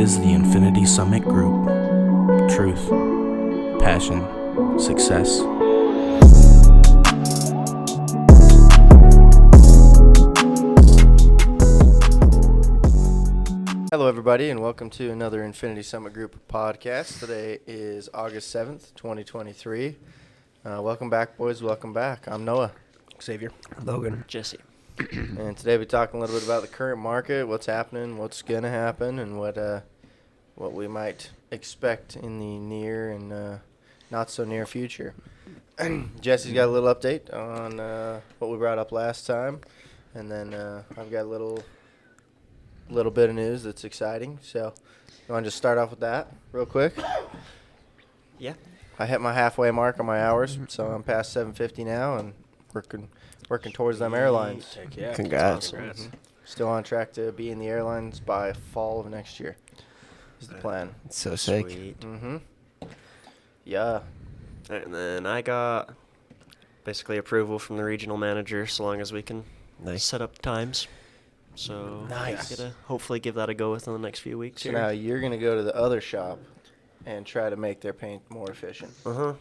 This is the Infinity Summit Group. Truth, passion, success. Hello, everybody, and welcome to another Infinity Summit Group podcast. Today is August 7th, 2023. Welcome back, boys. Welcome back. I'm Noah. Xavier. Logan. Jesse. And today we're talking a little bit about the current market, what's happening, what's going to happen, and what we might expect in the near and not so near future. Jesse's got a little update on what we brought up last time, and then I've got a little bit of news that's exciting. So you want to just start off with that real quick? Yeah. I hit my halfway mark on my hours, so I'm past 750 now and working towards them airlines. Heck yeah. Congrats. Still on track to be in the airlines by fall of next year is the plan. It's so sick. Sweet. Mm-hmm. Yeah. And then I got basically approval from the regional manager so long as we can Nice. set up times. So Nice. gotta hopefully give that a go within the next few weeks So here. now you're going to go to the other shop and try to make their paint more efficient. Uh-huh.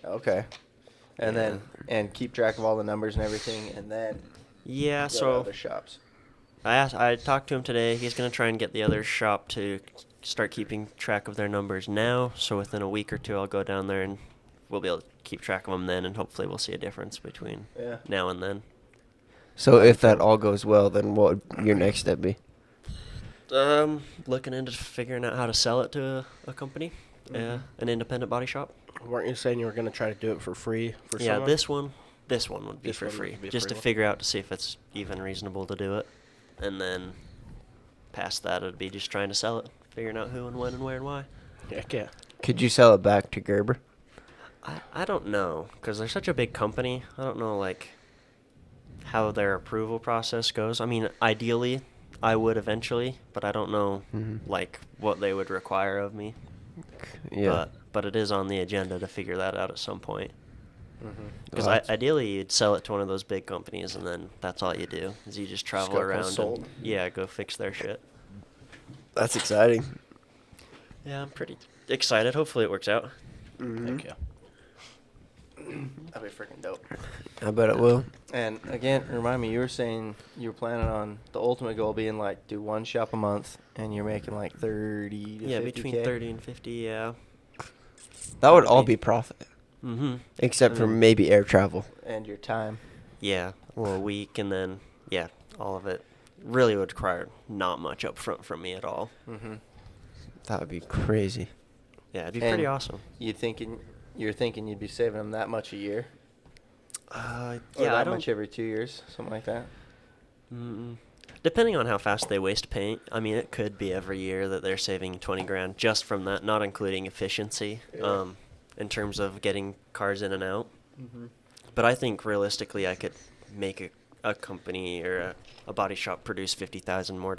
Okay. And Yeah. then and keep track of all the numbers and everything, and then Yeah, go to so other shops. I talked to him today. He's going to try and get the other shop to start keeping track of their numbers now. So within a week or two, I'll go down there and we'll be able to keep track of them then, and hopefully we'll see a difference between Yeah. now and then. So if that all goes well, then what would your next step be? Looking into figuring out how to sell it to a company, Mhm. an independent body shop. Weren't you saying you were going to try to do it for free for Yeah, someone? this one would be This for one would free, be just free to one. figure out to see if it's even reasonable to do it, and then past that it'd be just trying to sell it, figuring out who and when and where and why. Heck yeah. Could you sell it back to Gerber? I don't know, because they're such a big company. I don't know like how their approval process goes. I mean, ideally, I would eventually, but I don't know like what they would require of me. Yeah. But it is on the agenda to figure that out at some point. Mm-hmm. Because Well, that's- ideally, you'd sell it to one of those big companies, and then that's all you do. Is you just travel go around consult. and go fix their shit. That's exciting. Yeah, I'm pretty excited. Hopefully, it works out. Heck yeah. That'd be freaking dope. I bet it will. And again, remind me, you were saying you were planning on the ultimate goal being like do one shop a month, and you're making like 30 to Yeah, 50K? between 30 and 50. Yeah. That would That'd all be- be profit, Mm-hmm. except for Mm. maybe air travel. And your time. Yeah, well, a week, and then all of it really would require not much up front from me at all. Mm-hmm. That would be crazy. Yeah, it'd be pretty And awesome. You're thinking you'd be saving them that much a year? Or Yeah, I that don't. much every 2 years, something like that. Depending on how fast they waste paint, I mean, it could be every year that they're saving 20 grand just from that, not including efficiency, Yeah. in terms of getting cars in and out. Mm-hmm. But I think realistically, I could make a company or a body shop produce $50,000 more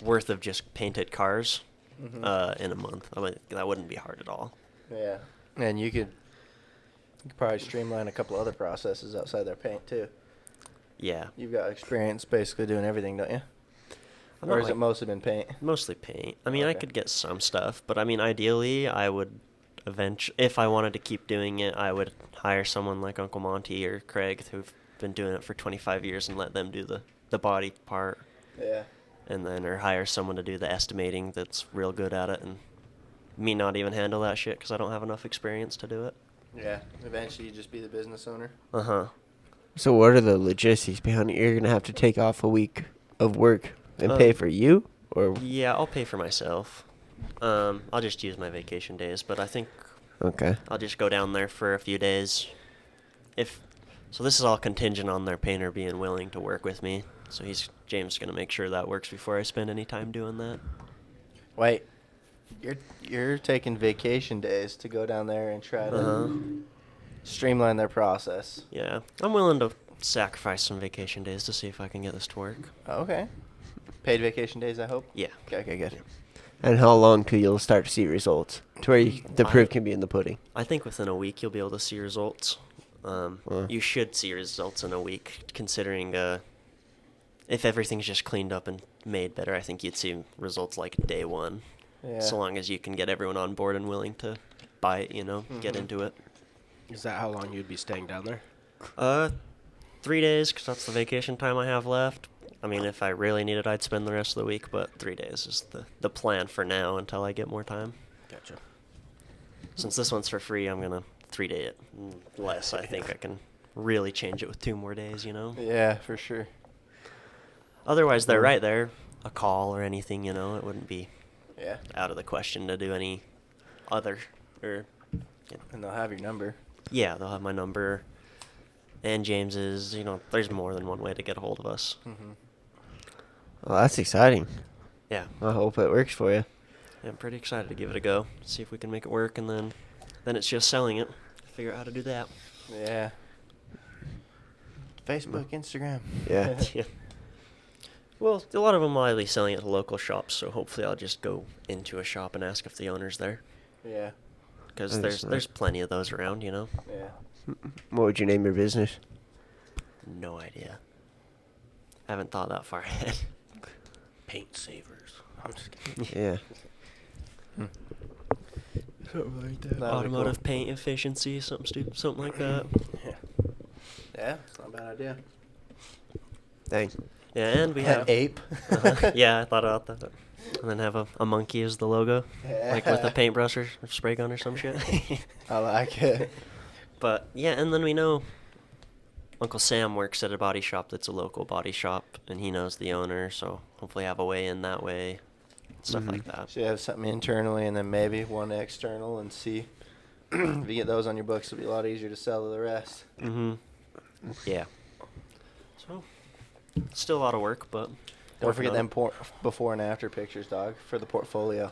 worth of just painted cars Mm-hmm. in a month. I mean, that wouldn't be hard at all. Yeah. And you could probably streamline a couple other processes outside their paint too. Yeah. You've got experience basically doing everything, don't you? I'm Or not is it like- mostly been paint? Mostly paint. I mean, I Okay. could get some stuff, but I mean, ideally, I would if I wanted to keep doing it, I would hire someone like Uncle Monty or Craig who've been doing it for 25 years and let them do the body part, Yeah. and then or hire someone to do the estimating that's real good at it, and me not even handle that shit because I don't have enough experience to do it. Yeah. Eventually you just be the business owner. Uh-huh. So what are the logistics behind it? You're gonna have to take off a week of work and pay for you, or Yeah, I'll pay for myself. I'll just use my vacation days, but I think okay. I'll just go down there for a few days. So this is all contingent on their painter being willing to work with me. So James is gonna make sure that works before I spend any time doing that. Wait. You're taking vacation days to go down there and try to Uh-huh. streamline their process. Yeah, I'm willing to sacrifice some vacation days to see if I can get this to work. Okay. Paid vacation days, I hope? Yeah. Okay, good. And how long till you'll start to see results? To where the I- proof can be in the pudding. I think within a week you'll be able to see results. You should see results in a week, considering if everything's just cleaned up and made better, I think you'd see results like day one. Yeah. So long as you can get everyone on board and willing to buy it, get into it. Is that how long you'd be staying down there? 3 days, because that's the vacation time I have left. I mean, if I really need it, I'd spend the rest of the week, but 3 days is the plan for now until I get more time. Gotcha. Since this one's for free, I'm going to 3-day it. Unless I think I can really change it with 2 more days, Yeah, for sure. Otherwise, they're right there. A call or anything, it wouldn't be Yeah. out of the question to do any other. And they'll have your number. Yeah, they'll have my number. And James's, there's more than one way to get a hold of us. Mm-hmm. Well, that's exciting. Yeah. I hope it works for you. Yeah, I'm pretty excited to give it a go. See if we can make it work, and then it's just selling it. Figure out how to do that. Yeah. Facebook, Instagram. Yeah. Yeah. Well, a lot of them will either be selling it to local shops, so hopefully I'll just go into a shop and ask if the owner's there. Yeah. Because Nice. there's plenty of those around, Yeah. What would you name your business? No idea. Haven't thought that far ahead. Paint savers. I'm just kidding. Yeah. Something like that. That'd be Automotive cool. paint efficiency, something stupid, something like that. Yeah. Yeah, it's not a bad idea. Dang. Yeah, and we have ape. Yeah, I thought about that. And then have a monkey as the logo, like with a paintbrush or spray gun or some shit. I like it. But yeah, and then we know Uncle Sam works at a body shop that's a local body shop, and he knows the owner, so hopefully have a way in that way, stuff like that. So you have something internally and then maybe one external and see. If you get those on your books, it'll be a lot easier to sell to the rest. Mm-hmm. Yeah. So, still a lot of work, but Don't forget working on them it. before and after pictures, dog, for the portfolio.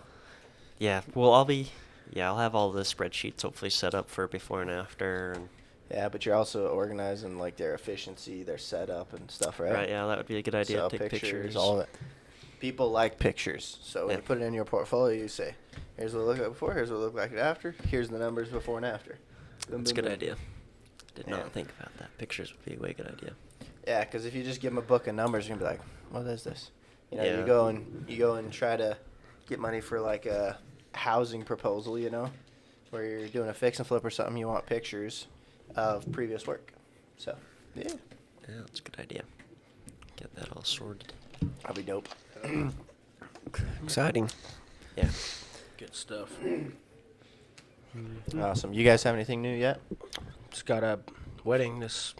Yeah, well, I'll have all the spreadsheets hopefully set up for before and after, and Yeah, but you're also organizing like their efficiency, their setup and stuff, right? right, yeah, that would be a good idea So to take pictures. all of it. People like pictures, so when Yeah. you put it in your portfolio, you say, "Here's what it looked like before. Here's what it looked like after. Here's the numbers before and after." Boom, That's a boom, good boom. idea. Did Yeah. not think about that. Pictures would be a way good idea. Yeah, because if you just give them a book of numbers, you're gonna be like, "What is this?" Yeah. you go and try to get money for like a housing proposal, where you're doing a fix and flip or something. You want pictures of previous work. So yeah, Yeah, that's a good idea. Get that all sorted. that'll be dope. Exciting. Yeah. Good stuff. Awesome. You guys have anything new yet? Just got a wedding this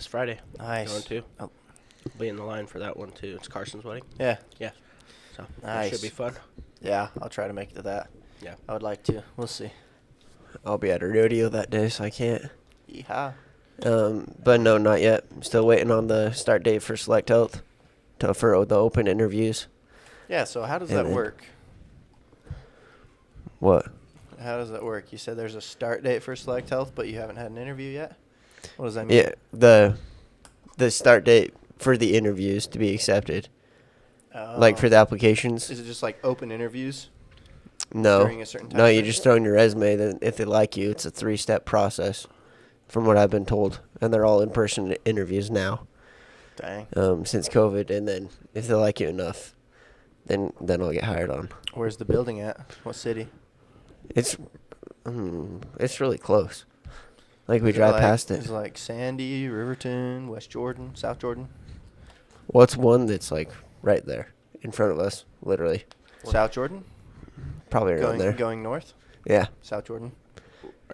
Friday. Nice. Going to. Oh, Be in the line for that one too. It's Carson's wedding. yeah. Yeah. So Nice. That should be fun. Yeah, I'll try to make it to that. Yeah. I would like to. We'll see. I'll be at a rodeo that day, so I can't. Yeehaw. But no, not yet. I'm still waiting on the start date for Select Health for the open interviews. Yeah, so how does And that then- work? What? How does that work? You said there's a start date for Select Health, but you haven't had an interview yet? What does that mean? Yeah, the start date for the interviews to be accepted. Like for the applications. Is it just like open interviews? No. during a certain time No, you frame? just throw in your resume. Then if they like you, it's a 3-step process, from what I've been told, and they're all in-person interviews now. Dang. Since COVID, and then if they like you enough, then I'll get hired on. Where's the building at? What city? It's really close. Like we Is it drive like- past it. Is it like Sandy, Riverton, West Jordan, South Jordan? What's one that's like right there in front of us, literally, South Jordan? probably around there. Going north? Yeah, South Jordan?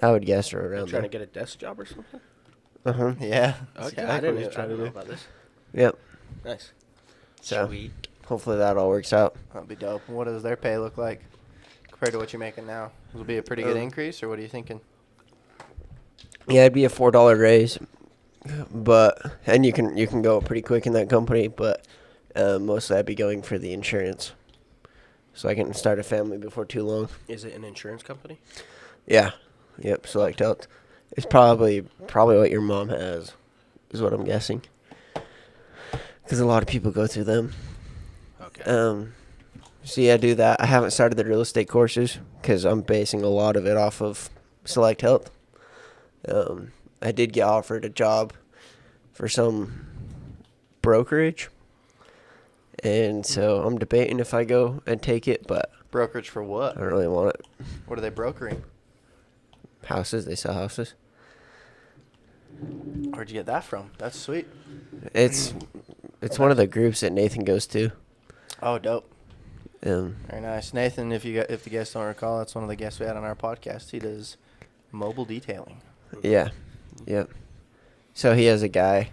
I would guess or You around trying there. to get a desk job or something? Uh-huh. Yeah. that's Okay. exactly I what didn't he's I trying to didn't know do. about this. Yep. Nice. So Sweet. hopefully that all works out. That'd be dope. What does their pay look like compared to what you're making now? Will it be a pretty good increase, or what are you thinking? Yeah, it'd be a $4 raise, and you can go pretty quick in that company, but mostly I'd be going for the insurance, so I can start a family before too long. Is it an insurance company? Yeah, yep. Select Health. It's probably what your mom has, is what I'm guessing, because a lot of people go through them. Okay. So yeah, do that. I haven't started the real estate courses because I'm basing a lot of it off of Select Health. I did get offered a job for some brokerage. And so I'm debating if I go and take it, but Brokerage for I what? don't really want it. What are they brokering? Houses, they sell houses. Where'd you get that from? That's sweet. It's one of the groups that Nathan goes to. Oh, dope. Um, Very nice. Nathan, if the guests don't recall, that's one of the guests we had on our podcast. He does mobile detailing. yeah, yep. So he has a guy,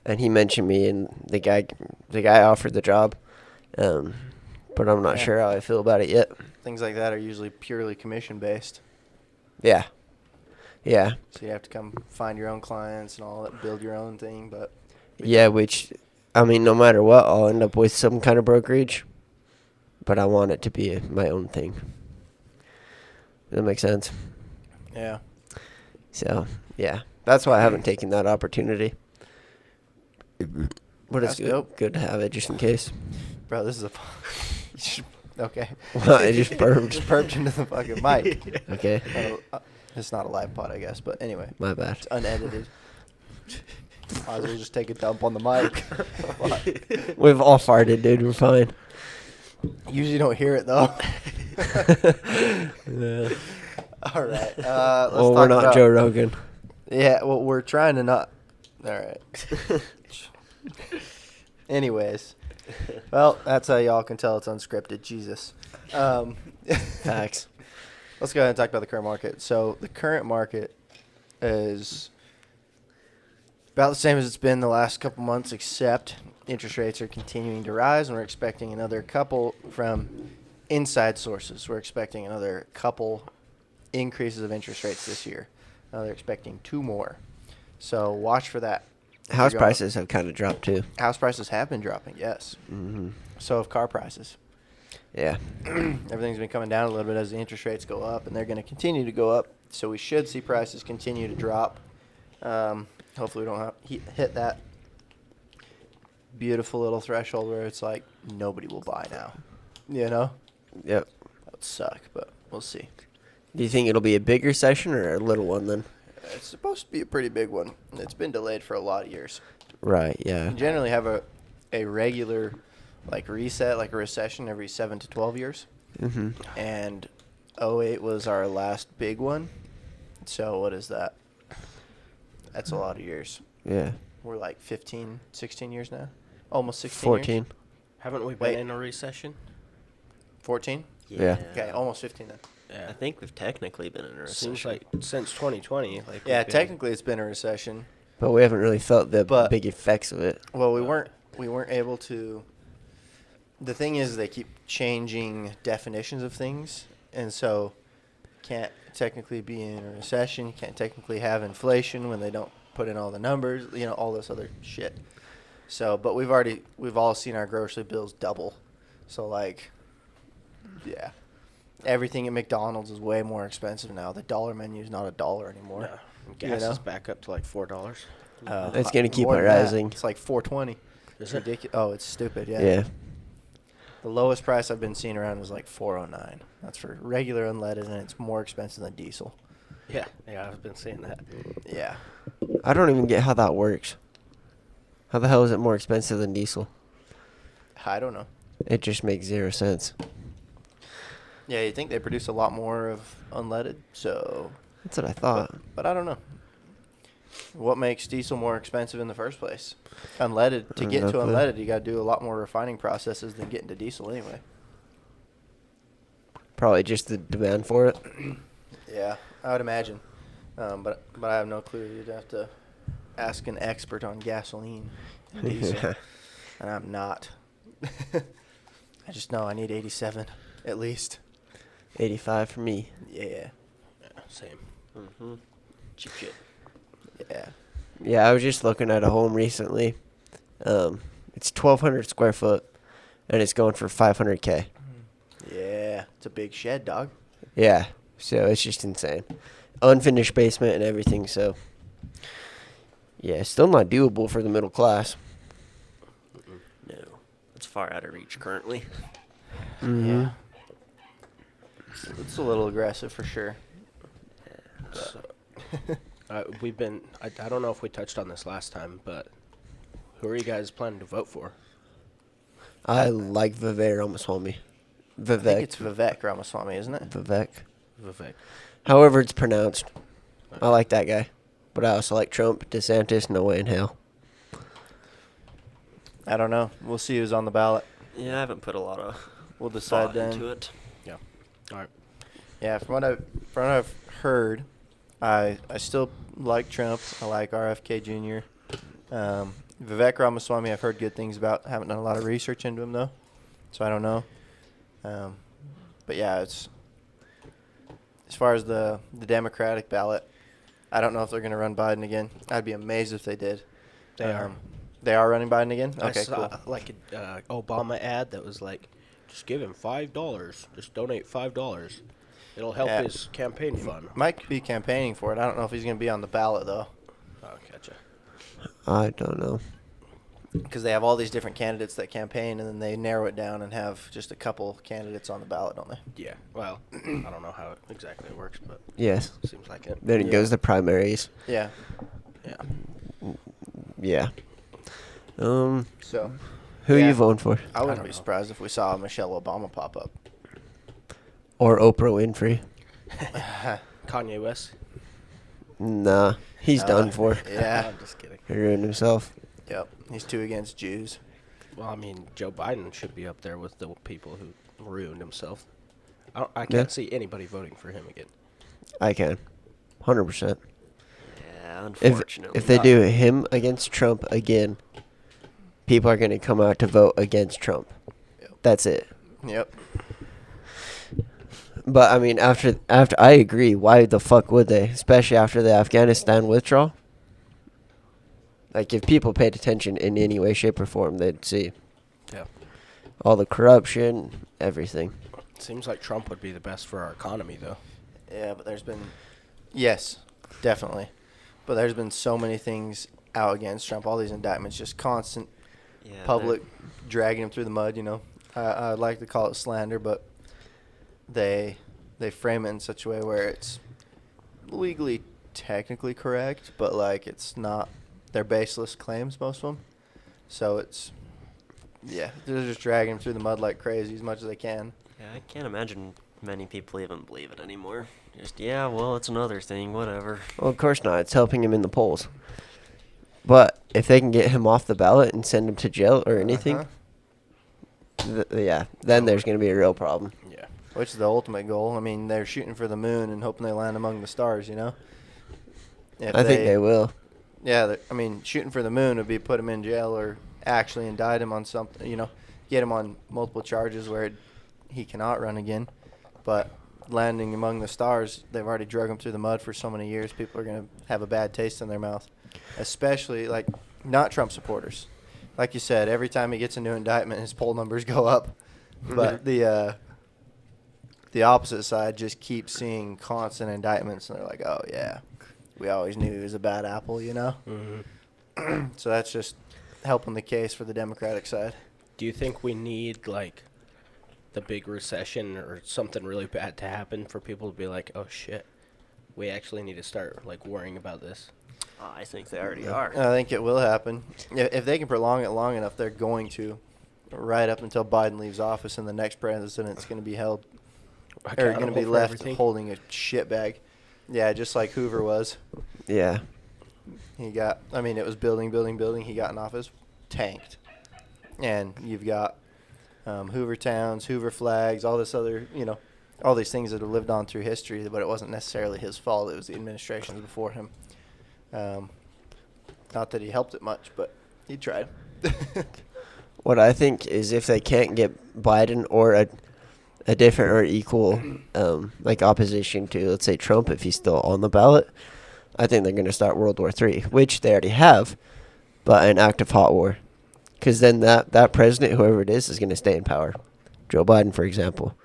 and he mentioned me, and the guy offered the job, but I'm not Yeah. sure how I feel about it yet. Things like that are usually purely commission based. Yeah, yeah, So you have to come find your own clients and all that, build your own thing. But yeah. Which, I mean, no matter what, I'll end up with some kind of brokerage, but I want it to be my own thing. Does that make sense? yeah, So yeah, that's why I haven't taken that opportunity. But That's it's dope. good to have it just in case. bro, this is a. You should- okay. Well, I just burped. Just burped into the fucking mic. Okay, It's not a live pod, I guess. But anyway, my bad. it's unedited. Might as well just take a dump on the mic. We've all farted, dude. We're fine. Usually don't hear it though. Yeah. All right. Let's Well, talk we're not about, Joe Rogan. Yeah, well, we're trying to not. All right. Anyways, well, that's how y'all can tell it's unscripted. Jesus. Facts. Let's go ahead and talk about the current market. So the current market is about the same as it's been the last couple months, except interest rates are continuing to rise, and we're expecting another couple from inside sources. We're expecting another couple increases of interest rates this year. They're expecting 2 more. So watch for that. House They're going- prices have kind of dropped too. House prices have been dropping, yes. Mm-hmm. So have car prices. Yeah. Everything's been coming down a little bit as the interest rates go up, and they're going to continue to go up. So we should see prices continue to drop. Hopefully we don't hit that beautiful little threshold where it's like nobody will buy now. You know? Yep. That would suck, but we'll see. Do you think it'll be a bigger session or a little one then? It's supposed to be a pretty big one. It's been delayed for a lot of years. Right. Yeah. You generally have a regular like reset, like a recession every 7 to 12 years. Mm-hmm. And '08 was our last big one. So what is that? That's a lot of years. Yeah. We're like 15, 16 years now? Almost 16 14. years? Haven't we been Wait. in a recession? 14? Yeah. Okay, almost 15 then. Yeah. I think we've technically been in a recession. Seems like since 2020. Like Yeah, we've been- technically it's been a recession. But we haven't really felt the But- big effects of it. Well, we weren't able to. The thing is, they keep changing definitions of things, and so can't technically be in a recession. You can't technically have inflation when they don't put in all the numbers. You know, all this other shit. So, but we've all seen our grocery bills double. So like, yeah, everything at McDonald's is way more expensive now. The dollar menu is not $1 anymore. No. Gas know? is back up to like $4. It's gonna keep more on than that. rising. It's like $4.20. Is It's it? ridiculous. Oh, it's stupid. Yeah. Yeah. The lowest price I've been seeing around is like $4.09. That's for regular unleaded, and it's more expensive than diesel. Yeah. Yeah, I've been seeing that. Yeah. I don't even get how that works. How the hell is it more expensive than diesel? I don't know. It just makes 0 sense. Yeah, you think they produce a lot more of unleaded, so. That's what I thought. But I don't know. What makes diesel more expensive in the first place? Unleaded. To get to No clue. unleaded, you got to do a lot more refining processes than getting to diesel anyway. Probably just the demand for it. Yeah, I would imagine. But I have no clue. You'd have to ask an expert on gasoline and diesel. And I'm not. I just know I need 87 at least. 85 for me. Yeah. Yeah, same. Mm-hmm. Cheap shit. Yeah. Yeah, I was just looking at a home recently. It's 1,200 square foot, and it's going for 500K. Yeah. It's a big shed, dog. Yeah, so it's just insane. Unfinished basement and everything, so yeah, still not doable for the middle class. No, it's far out of reach currently. Yeah. It's a little aggressive for sure. So, we've been. I don't know if we touched on this last time, but Who are you guys planning to vote for? I like Vivek Ramaswamy. I think Vivek. it's Vivek Ramaswamy, isn't it? Vivek. Vivek. However it's pronounced. I like that guy. But I also like Trump, DeSantis, no way in hell. I don't know. We'll see who's on the ballot. Yeah, I haven't put a lot of We'll decide thought then. into it. Yeah. All right. Yeah, from what I've heard, I still like Trump. I like RFK Jr. Vivek Ramaswamy, I've heard good things about. Haven't done a lot of research into him though, so I don't know. But yeah, it's as far as the Democratic ballot. I don't know if they're going to run Biden again. I'd be amazed if they did. They are. They are running Biden again. I Okay, saw cool. like an Obama ad that was like, just give him $5. Just donate $5. It'll help Yeah. his campaign fund. Might be campaigning for it. I don't know if he's going to be on the ballot though, Oh, gotcha. I don't know. because they have all these different candidates that campaign, and then they narrow it down and have just a couple candidates on the ballot, don't they? Yeah. Well, I don't know how exactly it works, but Yes. seems like it. Then it Yeah. goes to primaries. Yeah. Yeah. Yeah. So Who are Yeah. you voting for? I wouldn't don't be know. surprised if we saw Michelle Obama pop up. Or Oprah Winfrey? Kanye West. Nah. He's done for. Yeah. I'm just kidding. He ruined himself. Yep. He's too against Jews. Well, I mean, Joe Biden should be up there with the people who ruined himself. I Yeah. can't see anybody voting for him again. I can. 100%. Yeah, If unfortunately. if they do him against Trump again, people are going to come out to vote against Trump. Yep. That's it. Yep. But I mean, after I agree. Why the fuck would they? Especially after the Afghanistan withdrawal. Like if people paid attention in any way, shape, or form, they'd see Yeah. all the corruption, everything. Seems like Trump would be the best for our economy, though. Yeah, but there's been, yes, definitely, but there's been so many things out against Trump. All these indictments, just constant Yeah, public dragging him through the mud. You know, I'd like to call it slander, but they frame it in such a way where it's legally technically correct, but like it's not. They're baseless claims, most of them. So it's, yeah, they're just dragging him through the mud like crazy as much as they can. Yeah, I can't imagine many people even believe it anymore. Just, yeah, well, it's another thing, whatever. Well, of course not. It's helping him in the polls. But if they can get him off the ballot and send him to jail or anything, Uh-huh. then there's going to be a real problem. Yeah. Which is the ultimate goal. I mean, they're shooting for the moon and hoping they land among the stars, you know? If I think they will. Yeah, I mean, shooting for the moon would be put him in jail or actually indict him on something, you know, get him on multiple charges where he cannot run again. But landing among the stars, they've already drug him through the mud for so many years. People are going to have a bad taste in their mouth, especially, like, not Trump supporters. Like you said, every time he gets a new indictment, his poll numbers go up. But the opposite side just keeps seeing constant indictments, and they're like, oh, yeah, we always knew he was a bad apple, you know? Mm-hmm. So that's just helping the case for the Democratic side. Do you think we need, like, the big recession or something really bad to happen for people to be like, oh, shit, we actually need to start, like, worrying about this? I think they already are. I think it will happen. If they can prolong it long enough, they're going to, right up until Biden leaves office and the next president's going to be held, or going to Accountable be for left everything? holding a shit bag. Yeah, just like Hoover was. Yeah. He got, I mean, it was building. He got in office, tanked. And you've got Hoover Towns, Hoover flags, all this other, you know, all these things that have lived on through history, but it wasn't necessarily his fault. It was the administrations before him. Not that he helped it much, but he tried. What I think is if they can't get Biden or a different or equal like opposition to, let's say, Trump, if he's still on the ballot, I think they're going to start World War III, which they already have, but an active hot war. Because then that president, whoever it is going to stay in power. Joe Biden, for example.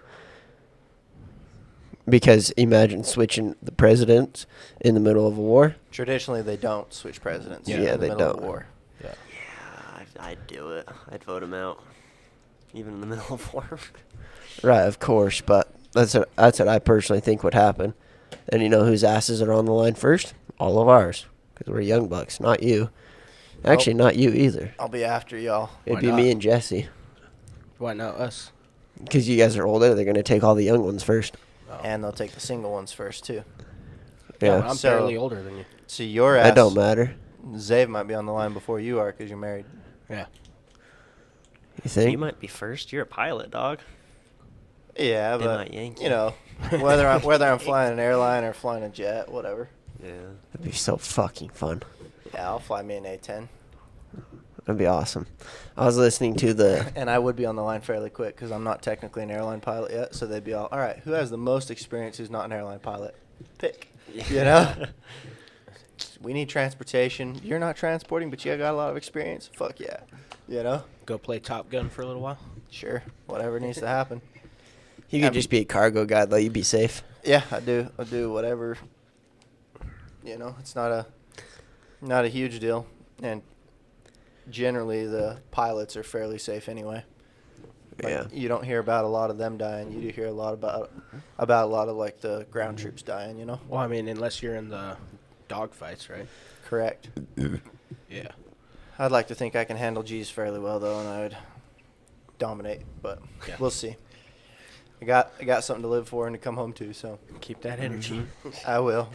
Because imagine switching the presidents in the middle of a war. Traditionally, they don't switch presidents Yeah, in the they middle of don't. a war. Yeah. Yeah, I'd do it. I'd vote him out, even in the middle of war. Right, of course, but that's what I personally think would happen. And you know whose asses are on the line first? All of ours. Because we're young bucks, not you. Actually, not you either. I'll be after y'all. It'd Why be not? me and Jesse. Why not us? Because you guys are older, they're going to take all the young ones first. Oh. And they'll take the single ones first, too. Yeah, Yeah. but I'm So- barely older than you. So your ass... That don't matter. Zave might be on the line before you are because you're married. Yeah. You think? You might be first. You're a pilot, dog. Yeah, They but, might yank you you. know, whether I'm flying an airline or flying a jet, whatever. Yeah. That'd be so fucking fun. Yeah, I'll fly me an A-10. That'd be awesome. I was listening to the... And I would be on the line fairly quick because I'm not technically an airline pilot yet. So they'd be all right, who has the most experience who's not an airline pilot? Pick. You know? We need transportation. You're not transporting, but you got a lot of experience. Fuck yeah. You know? Go play Top Gun for a little while. Sure. Whatever needs to happen. You Yeah, could just be a cargo guy, though. You'd be safe. Yeah, I do. I do whatever. You know, it's not a huge deal, and generally the pilots are fairly safe anyway. Like, Yeah. You don't hear about a lot of them dying. You do hear a lot about a lot of like the ground troops dying. You know. Well, I mean, unless you're in the dogfights, right? Correct. Yeah. I'd like to think I can handle G's fairly well though, and I would dominate, but Yeah. we'll see. I got something to live for and to come home to, so Keep that energy. I will.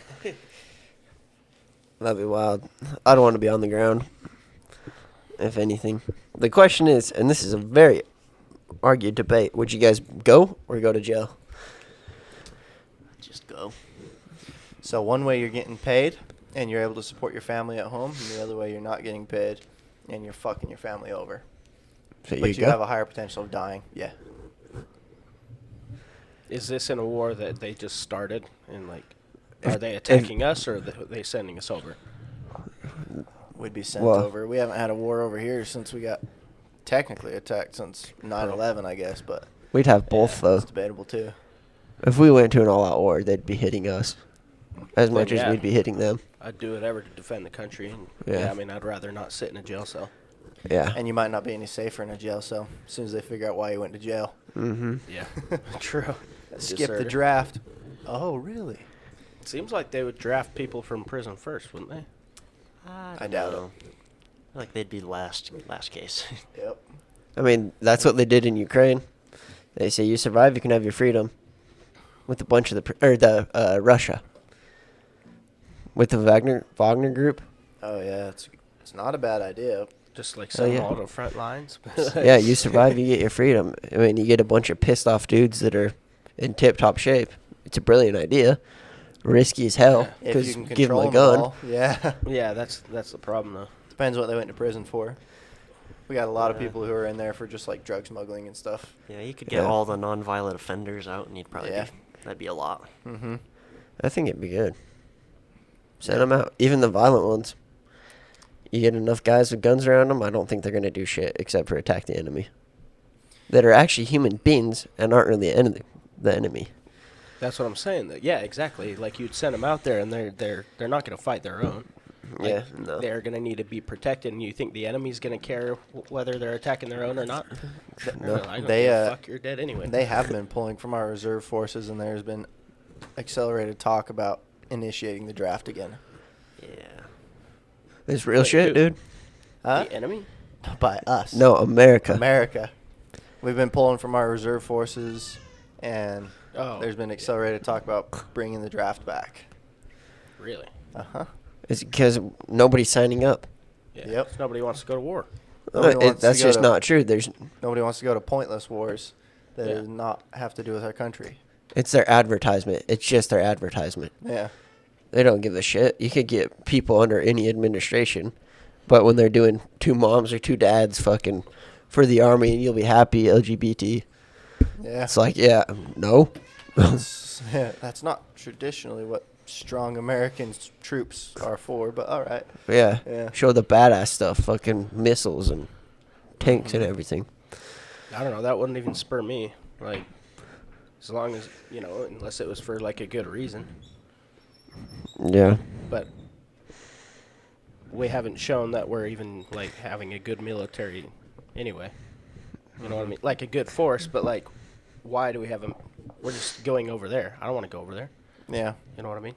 That'd be wild. I don't want to be on the ground, if anything. The question is, and this is a very argued debate, would you guys go or go to jail? Just go. So one way you're getting paid and you're able to support your family at home, and the other way you're not getting paid and you're fucking your family over. So But you go? have a higher potential of dying. Yeah. Is this in a war that they just started? And, like, are they attacking us or are they sending us over? We'd be sent Well- over. We haven't had a war over here since we got technically attacked since 9/11, I guess, but We'd have both, though. it's debatable too. If we went to an all-out war, they'd be hitting us as much Yeah. as we'd be hitting them. I'd do whatever to defend the country. And Yeah. I mean, I'd rather not sit in a jail cell. Yeah. And you might not be any safer in a jail cell as soon as they figure out why you went to jail. Mm-hmm. Yeah. True. Skip the Deserter. draft. Oh, really? Seems like they would draft people from prison first, wouldn't they? I doubt it. I feel like they'd be last case. Yep. I mean, that's what they did in Ukraine. They say you survive, you can have your freedom. With a bunch of the Russia. With the Wagner group. Oh yeah, it's not a bad idea. Just like Oh, send yeah. them all to front lines. Yeah, you survive, you get your freedom. I mean, you get a bunch of pissed off dudes that are in tip-top shape. It's a brilliant idea. Risky as hell. If you Because can give them control a them gun. all, yeah. Yeah, that's the problem though. Depends what they went to prison for. We got a lot of Yeah. people who are in there for just like drug smuggling and stuff. Yeah, you could get Yeah. all the non-violent offenders out, and you'd probably Yeah. that'd be a lot. Mm-hmm. I think it'd be good. Send them out. Even the violent ones. You get enough guys with guns around them, I don't think they're going to do shit except for attack the enemy. That are actually human beings and aren't really the enemy. That's what I'm saying. Yeah, exactly. Like you'd send them out there, and they're not going to fight their own. Like, Yeah, no. They're going to need to be protected, and you think the enemy's going to care whether they're attacking their own or not? No. I don't They, give a fuck, you're dead anyway. They have been pulling from our reserve forces, and there's been accelerated talk about initiating the draft again. Yeah. It's real Wait, shit, who? dude. Huh? The enemy? By us. No, America. America. We've been pulling from our reserve forces, and Oh, there's been accelerated talk about bringing the draft back. really? Uh-huh. It's because nobody's signing up. Yeah. Yep. 'cause nobody wants to go to war. Nobody wants to That's go just to- not true. Nobody wants to go to pointless wars that Yeah. do not have to do with our country. It's their advertisement. It's just their advertisement. Yeah. They don't give a shit. You could get people under any administration, but when they're doing two moms or two dads fucking for the army and you'll be happy, LGBT, Yeah. it's like, yeah, no. That's not traditionally what strong American troops are for, but all right. Yeah. Yeah. Show the badass stuff, fucking missiles and tanks and everything. I don't know. That wouldn't even spur me. Like, as long as, unless it was for, like, a good reason. Yeah. But we haven't shown that we're even, like, having a good military anyway. You know what I mean? Like, a good force, but, like, why do we have them? We're just going over there. I don't want to go over there. Yeah. You know what I mean?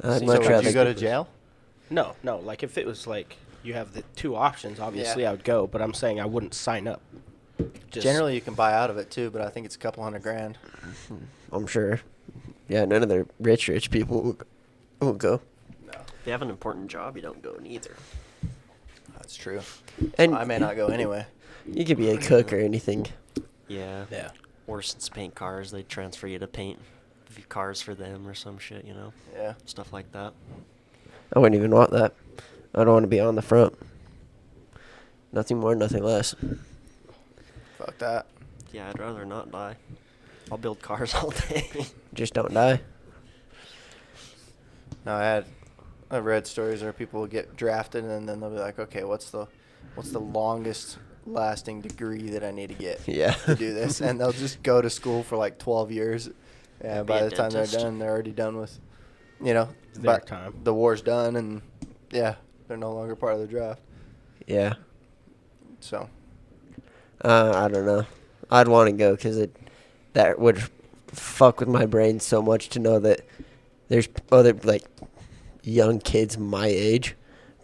I'd So much So would rather. you go to jail? No. Like if it was like you have the two options, obviously I would go. But I'm saying I wouldn't sign up. Generally, you can buy out of it too, but I think it's a couple $100,000. I'm sure. Yeah, none of the rich people will go. No, If you have an important job, you don't go neither. that's true. And I may not go anyway. you could be a cook or anything. Yeah. Yeah. Or since paint cars, they transfer you to paint cars for them or some shit, you know? Yeah. Stuff like that. I wouldn't even want that. I don't want to be on the front. Nothing more, nothing less. Fuck that. Yeah, I'd rather not die. I'll build cars all day. Just don't die. No, I've read stories where people will get drafted and then they'll be like, okay, what's the longest lasting degree that I need to get Yeah. to do this? And they'll just go to school for like 12 years. And Be by a the time they're dentist. done, they're already done with, you know, Their but time. the war's done and yeah, they're no longer part of the draft. Yeah. So, I don't know. I'd want to go because that would fuck with my brain so much to know that there's other like young kids my age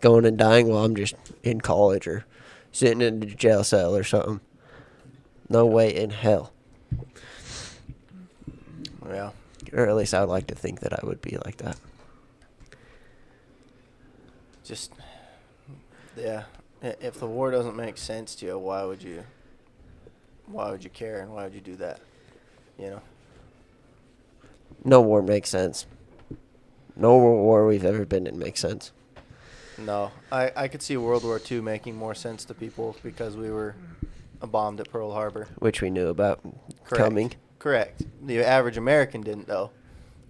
going and dying while I'm just in college or sitting in a jail cell or something. No way in hell. yeah. Or at least I would like to think that I would be like that. Just, yeah. If the war doesn't make sense to you, why would you care and why would you do that? You know? No war makes sense. No war we've ever been in makes sense. No. I could see World War II making more sense to people because we were bombed at Pearl Harbor. Which we knew about Correct. coming. Correct. The average American didn't, though.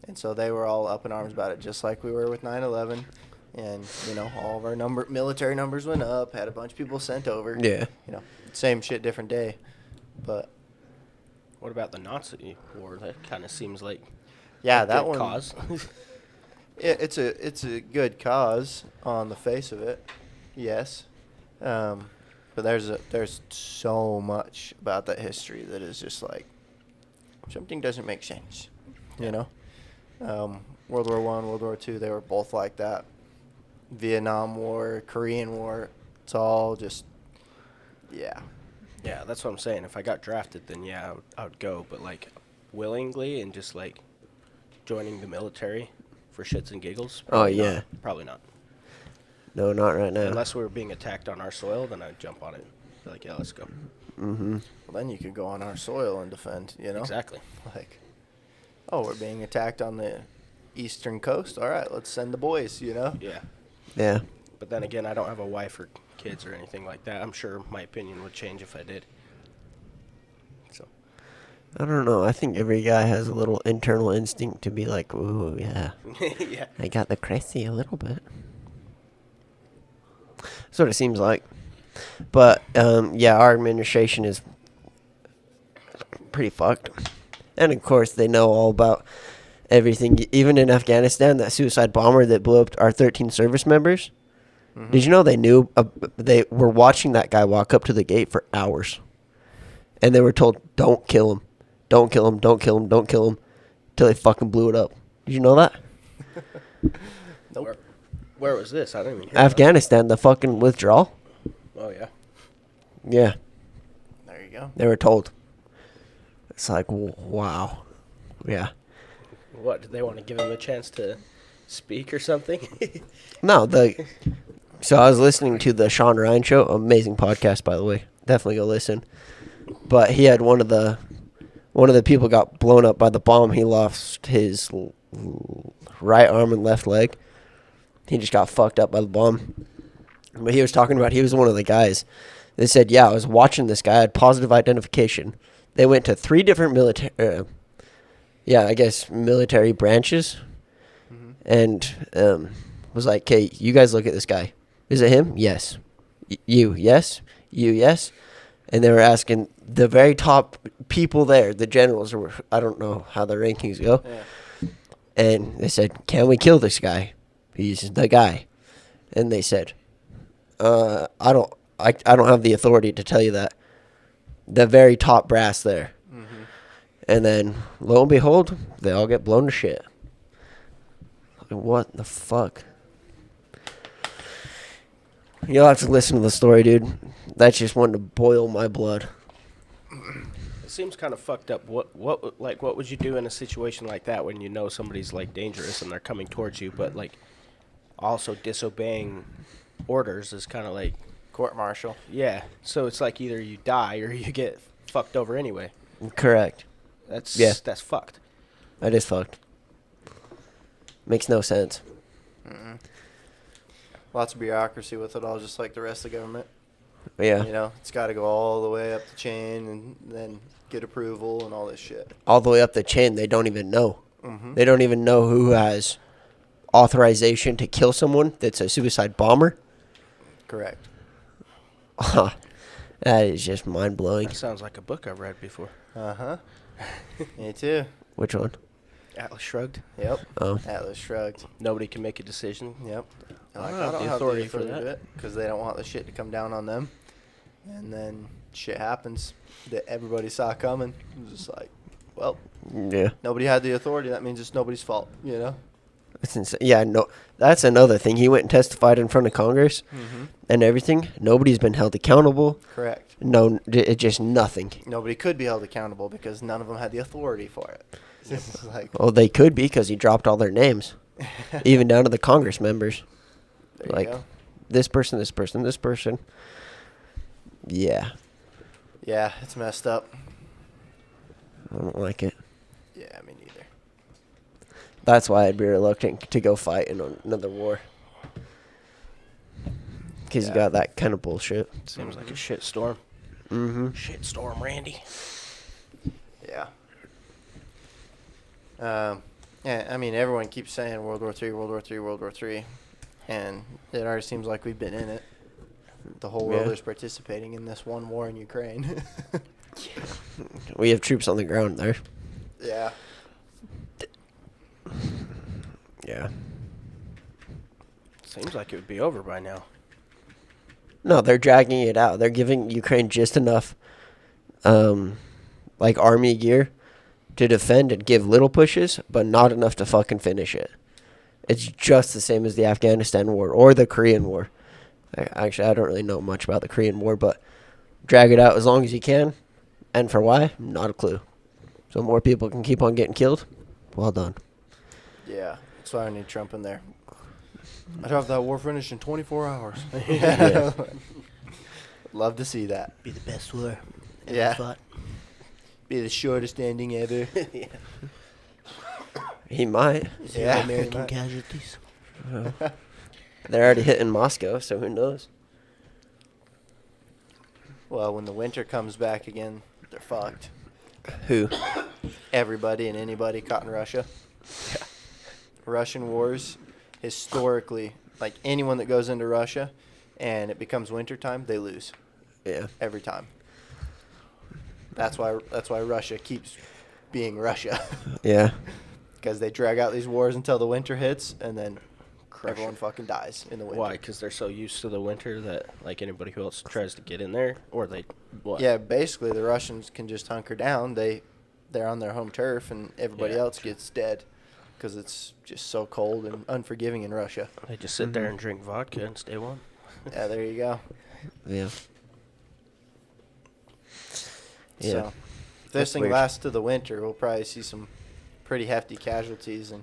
And so they were all up in arms about it, just like we were with 9/11. And, you know, all of our military numbers went up, had a bunch of people sent over. Yeah. You know, same shit, different day. But, What about the Nazi war? That kind of seems like yeah, a that good one. cause. It's a good cause on the face of it, yes. But there's so much about that history that is just like something doesn't make sense, you know. World War I, World War II, they were both like that. Vietnam War, Korean War, it's all just, yeah. Yeah, that's what I'm saying. If I got drafted, then yeah, I would go. But like willingly and just like joining the military for shits and giggles. Oh, probably yeah. not. Probably not. No, not right now. Unless we were being attacked on our soil, then I'd jump on it. Be like, yeah, let's go. Mm-hmm. Well, then you could go on our soil and defend, you know. Exactly. Like, oh, we're being attacked on the eastern coast. All right, let's send the boys, you know. Yeah. Yeah. But then again, I don't have a wife or kids or anything like that. I'm sure my opinion would change if I did. So. I don't know. I think every guy has a little internal instinct to be like, ooh, yeah. Yeah. I got the crazy a little bit. That's what it seems like. But, yeah, our administration is pretty fucked. And, of course, they know all about everything. Even in Afghanistan, that suicide bomber that blew up our 13 service members. Mm-hmm. Did you know they knew they were watching that guy walk up to the gate for hours? And they were told, don't kill him. Don't kill him. Don't kill him. Don't kill him. Till they fucking blew it up. Did you know that? Nope. Where was this? I didn't even hear Afghanistan, the fucking withdrawal. that. Oh, yeah. Yeah, There you go. they were told. It's like, wow. Yeah. What, did they want to give him a chance to speak or something? No, so I was listening to the Sean Ryan show, amazing podcast, by the way. Definitely go listen. But he had one of the people got blown up by the bomb. He lost his right arm and left leg. He just got fucked up by the bomb. But he was talking about, he was one of the guys. They said, yeah, I was watching this guy, I had positive identification. They went to 3 different military branches. Mm-hmm. And was like, okay, you guys look at this guy. Is it him? Yes. You, yes. You, yes. And they were asking the very top people there, the generals, or I don't know how the rankings go. Yeah. And they said, can we kill this guy? He's the guy. And they said, I don't have the authority to tell you that. The very top brass there. Mm-hmm. And then, lo and behold, they all get blown to shit. What the fuck? You'll have to listen to the story, dude. That's just one to boil my blood. It seems kind of fucked up. What would you do in a situation like that when you know somebody's like dangerous and they're coming towards you, but like also disobeying orders is kind of like, Court martial. yeah. So it's like either you die or you get fucked over anyway. Correct. That's fucked. That is fucked. Makes no sense. Lots of bureaucracy with it all, just like the rest of the government. Yeah. You know, it's got to go all the way up the chain and then get approval and all this shit. All the way up the chain, they don't even know. They don't even know who has authorization to kill someone that's a suicide bomber. Correct. That is just mind-blowing. That sounds like a book I've read before. Uh-huh. Me too. Which one? Atlas Shrugged. Yep. Oh. Atlas Shrugged. Nobody can make a decision. Yep. I Like, don't have the authority for that. because they don't want the shit to come down on them. And then shit happens that everybody saw coming. It was just like, well, Yeah. nobody had the authority. That means it's nobody's fault, you know? That's insane. Yeah, no, that's another thing. He went and testified in front of Congress and everything. Nobody's been held accountable. Correct. No, it just nothing. Nobody could be held accountable because none of them had the authority for it. It's like, Well, they could be because he dropped all their names, even down to the Congress members. there Like, you go. this person, this person, this person. Yeah, Yeah, it's messed up. I don't like it. Yeah, me neither. That's why I'd be reluctant to go fight in another war. Because Yeah. you got that kind of bullshit. Seems like a shit storm. Mm-hmm. Shit storm, Randy. Yeah. Yeah, I mean, everyone keeps saying World War III, World War III, World War III. And it already seems like we've been in it. The whole world Yeah. is participating in this one war in Ukraine. We have troops on the ground there. Yeah. Yeah. Seems like it would be over by now. No, they're dragging it out. They're giving Ukraine just enough, like army gear, to defend and give little pushes, but not enough to fucking finish it. It's just the same as the Afghanistan war or the Korean War. Actually, I don't really know much about the Korean War, but drag it out as long as you can, and for why, not a clue. So more people can keep on getting killed. Well done. Yeah. That's why I need Trump in there. I'd have that war finished in 24 hours. Yeah. Love to see that. Be the best war. Yeah. Be the shortest ending ever. He might. Yeah. American Might. casualties. They're already hitting Moscow, so who knows? Well, when the winter comes back again, they're fucked. Who? Everybody and anybody caught in Russia. Russian wars, historically, like anyone that goes into Russia and it becomes wintertime, they lose Yeah. every time. That's why Russia keeps being Russia. Yeah. Because they drag out these wars until the winter hits and then Crush everyone it. fucking dies in the winter. Why? Because they're so used to the winter that like anybody who else tries to get in there, or they what? Yeah, basically the Russians can just hunker down. They're on their home turf and everybody Yeah. else gets dead because it's just so cold and unforgiving in Russia. They just sit there and drink vodka and stay warm. Yeah, there you go. Yeah. Yeah. So, if this That's thing weird. lasts to the winter, we'll probably see some pretty hefty casualties,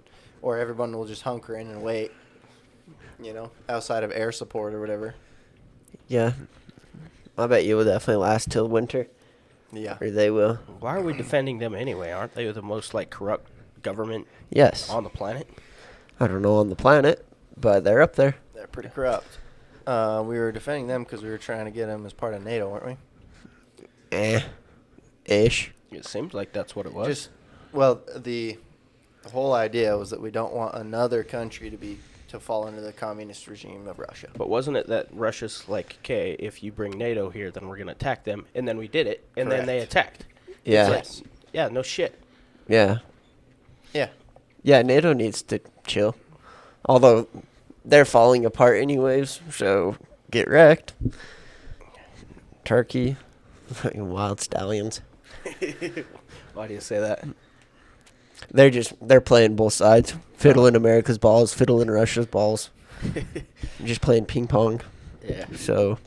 or everyone will just hunker in and wait. You know, outside of air support or whatever. Yeah. I bet you will definitely last till winter. Yeah. Or they will. Why are we defending them anyway? Aren't they the most like corrupt government Yes. on the planet? I don't know on the planet, but they're up there. They're pretty corrupt. We were defending them because we were trying to get them as part of NATO, weren't we? Ish. It seems like that's what it was. The whole idea was that we don't want another country to fall under the communist regime of Russia. But wasn't it that Russia's like, okay, if you bring NATO here, then we're gonna attack them, and then we did it, and then they Correct. attacked. Yeah. Yes. Yeah, no shit. Yeah. Yeah. Yeah, NATO needs to chill. Although they're falling apart anyways, so get wrecked. Turkey. Fucking wild stallions. Why do you say that? They're playing both sides. Fiddling America's balls, fiddling Russia's balls. Just playing ping pong. Yeah. So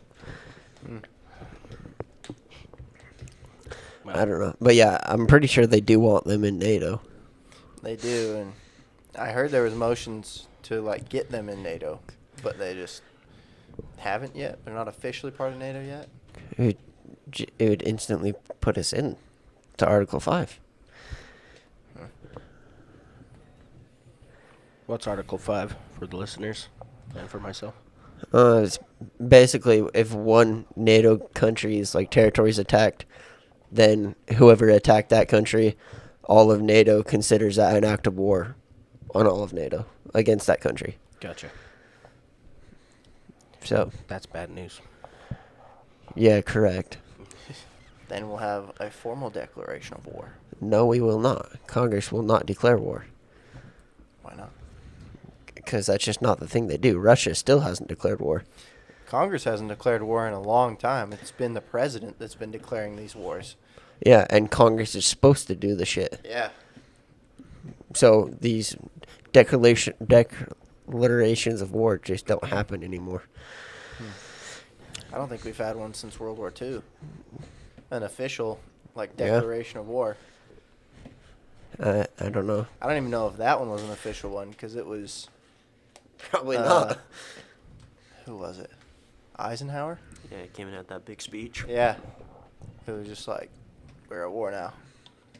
Well, I don't know, but yeah, I'm pretty sure they do want them in NATO. They do, and I heard there was motions to like get them in NATO, but they just haven't yet. They're not officially part of NATO yet. It would instantly put us in to Article 5. what's Article 5 for the listeners and for myself? It's basically if one NATO country's like territory is attacked, then whoever attacked that country, all of NATO considers that an act of war on all of NATO against that country. Gotcha. So, That's bad news. yeah, correct. Then we'll have a formal declaration of war. No, we will not. Congress will not declare war. Why not? Because that's just not the thing they do. Russia still hasn't declared war. Congress hasn't declared war in a long time. It's been the president that's been declaring these wars. Yeah, and Congress is supposed to do the shit. Yeah. So these declarations of war just don't happen anymore. I don't think we've had one since World War II. An official, like, Yeah. declaration of war. I don't know. I don't even know if that one was an official one, because it was... Probably not. Who was it? Eisenhower? Yeah, he came in at that big speech. Yeah. It was just like, we're at war now.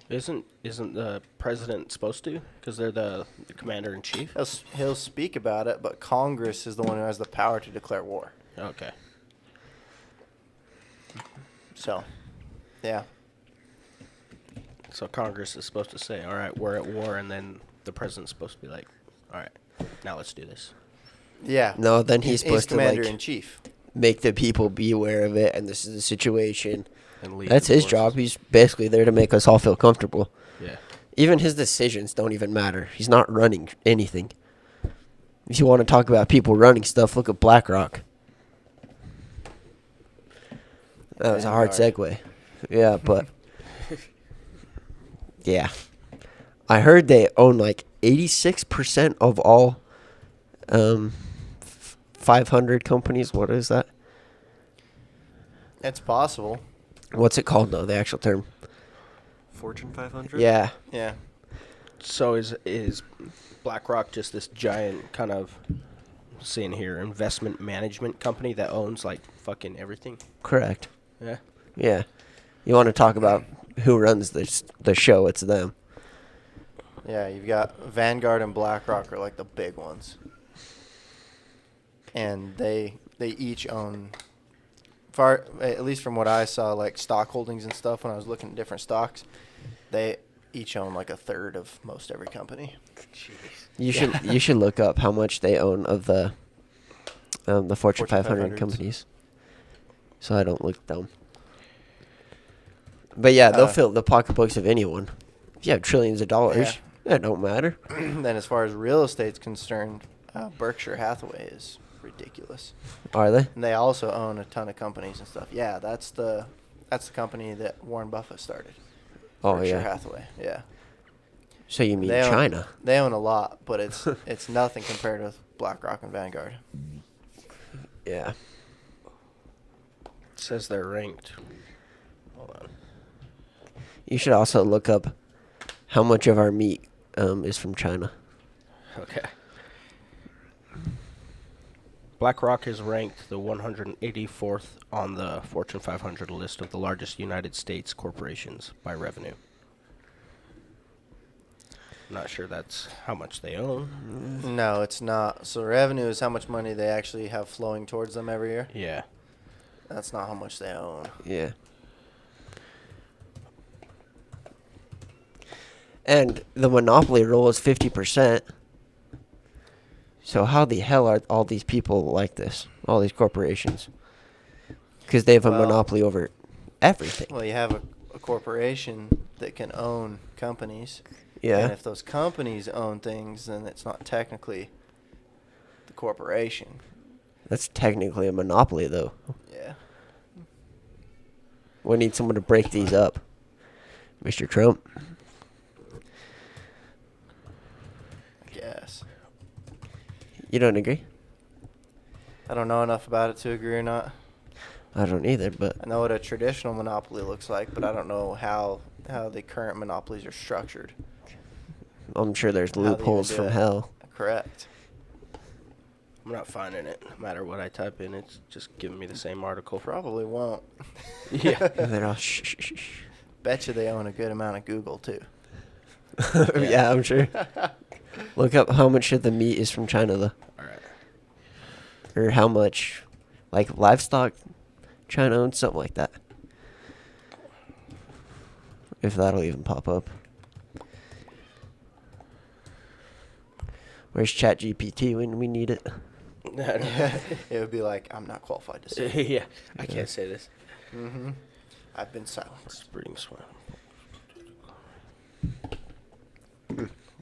Isn't the president supposed to? Because they're the commander in chief. He'll speak about it, but Congress is the one who has the power to declare war. Okay. So, yeah. So Congress is supposed to say, "All right, we're at war," and then the president's supposed to be like, "All right, now let's do this." Yeah. No, then he's supposed to, commander like, in chief. make the people be aware of it, and this is the situation. And lead That's the his forces. job. He's basically there to make us all feel comfortable. Yeah. Even his decisions don't even matter. He's not running anything. If you want to talk about people running stuff, look at BlackRock. That was a hard segue. Yeah, but yeah. I heard they own like 86% of all 500 companies. What is that? It's possible. What's it called though, the actual term? Fortune 500? Yeah. Yeah. So is BlackRock just this giant kind of, seeing here, investment management company that owns like fucking everything? Correct. Yeah. Yeah. You want to talk about who runs the show, it's them. Yeah, you've got Vanguard and BlackRock are like the big ones. And they each own, at least from what I saw, like stock holdings and stuff when I was looking at different stocks, they each own like a third of most every company. You should look up how much they own of the Fortune 500 500s. companies. So I don't look dumb. But yeah, they'll fill the pocketbooks of anyone. If you have trillions of dollars, that don't matter. Then as far as real estate's concerned, Berkshire Hathaway is ridiculous. Are they? And they also own a ton of companies and stuff. Yeah, that's the company that Warren Buffett started. Oh, Berkshire yeah. Hathaway. Yeah. So you mean They own- China? They own a lot, but it's nothing compared with BlackRock and Vanguard. Yeah. It says they're ranked. Hold on. You should also look up how much of our meat is from China. Okay. BlackRock is ranked the 184th on the Fortune 500 list of the largest United States corporations by revenue. Not sure that's how much they own. No, it's not. So revenue is how much money they actually have flowing towards them every year. Yeah. That's not how much they own. Yeah. And the monopoly rule is 50%. So how the hell are all these people like this? All these corporations? Because they have a Well- monopoly over everything. Well, you have a corporation that can own companies. Yeah. And if those companies own things, then it's not technically the corporation. That's technically a monopoly, though. Yeah. We need someone to break these up. Mr. Trump. I guess. You don't agree? I don't know enough about it to agree or not. I don't either, but I know what a traditional monopoly looks like, but I don't know how the current monopolies are structured. I'm sure there's How they even loopholes do from it. hell. Correct. I'm not finding it. No matter what I type in, it's just giving me the same article. Probably won't. Yeah. And they're all shh, shh, shh. Bet you they own a good amount of Google too. Yeah, I'm sure. Look up how much of the meat is from China, though. All right. Or how much, like, livestock China owns, something like that. If that'll even pop up. Where's ChatGPT when we need it? It would be like, I'm not qualified to say. Yeah. I can't say this. Mm-hmm. I've been silenced. Breeding swine.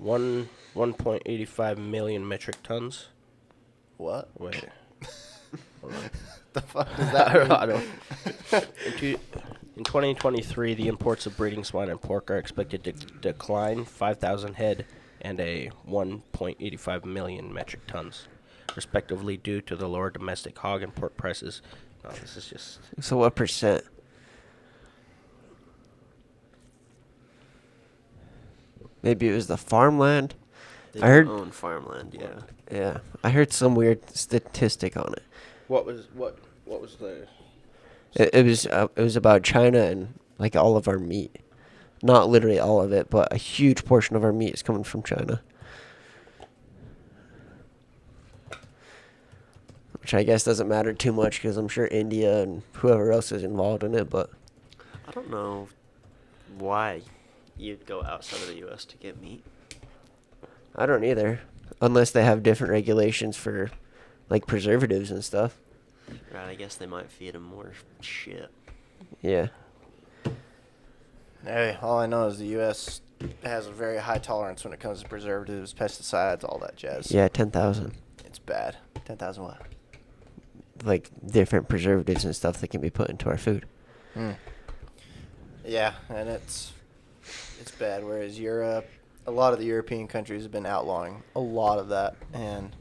1.85 million metric tons. What? Wait. Hold on. The fuck does that mean? I don't. In 2023, the imports of breeding swine and pork are expected to decline 5,000 head and a 1.85 million metric tons, respectively, due to the lower domestic hog and pork prices. No, this is just. So what percent? Maybe it was the farmland. They I heard- own farmland, yeah. Yeah, I heard some weird statistic on it. What was the? It was about China and like all of our meat. Not literally all of it, but a huge portion of our meat is coming from China. Which I guess doesn't matter too much because I'm sure India and whoever else is involved in it, but I don't know why you'd go outside of the U.S. to get meat. I don't either. Unless they have different regulations for like preservatives and stuff. Right, I guess they might feed them more shit. Yeah. Hey, all I know is the U.S. has a very high tolerance when it comes to preservatives, pesticides, all that jazz. Yeah, 10,000. It's bad. 10,000 what? Like different preservatives and stuff that can be put into our food. Yeah, and it's bad. Whereas Europe, a lot of the European countries have been outlawing a lot of that, and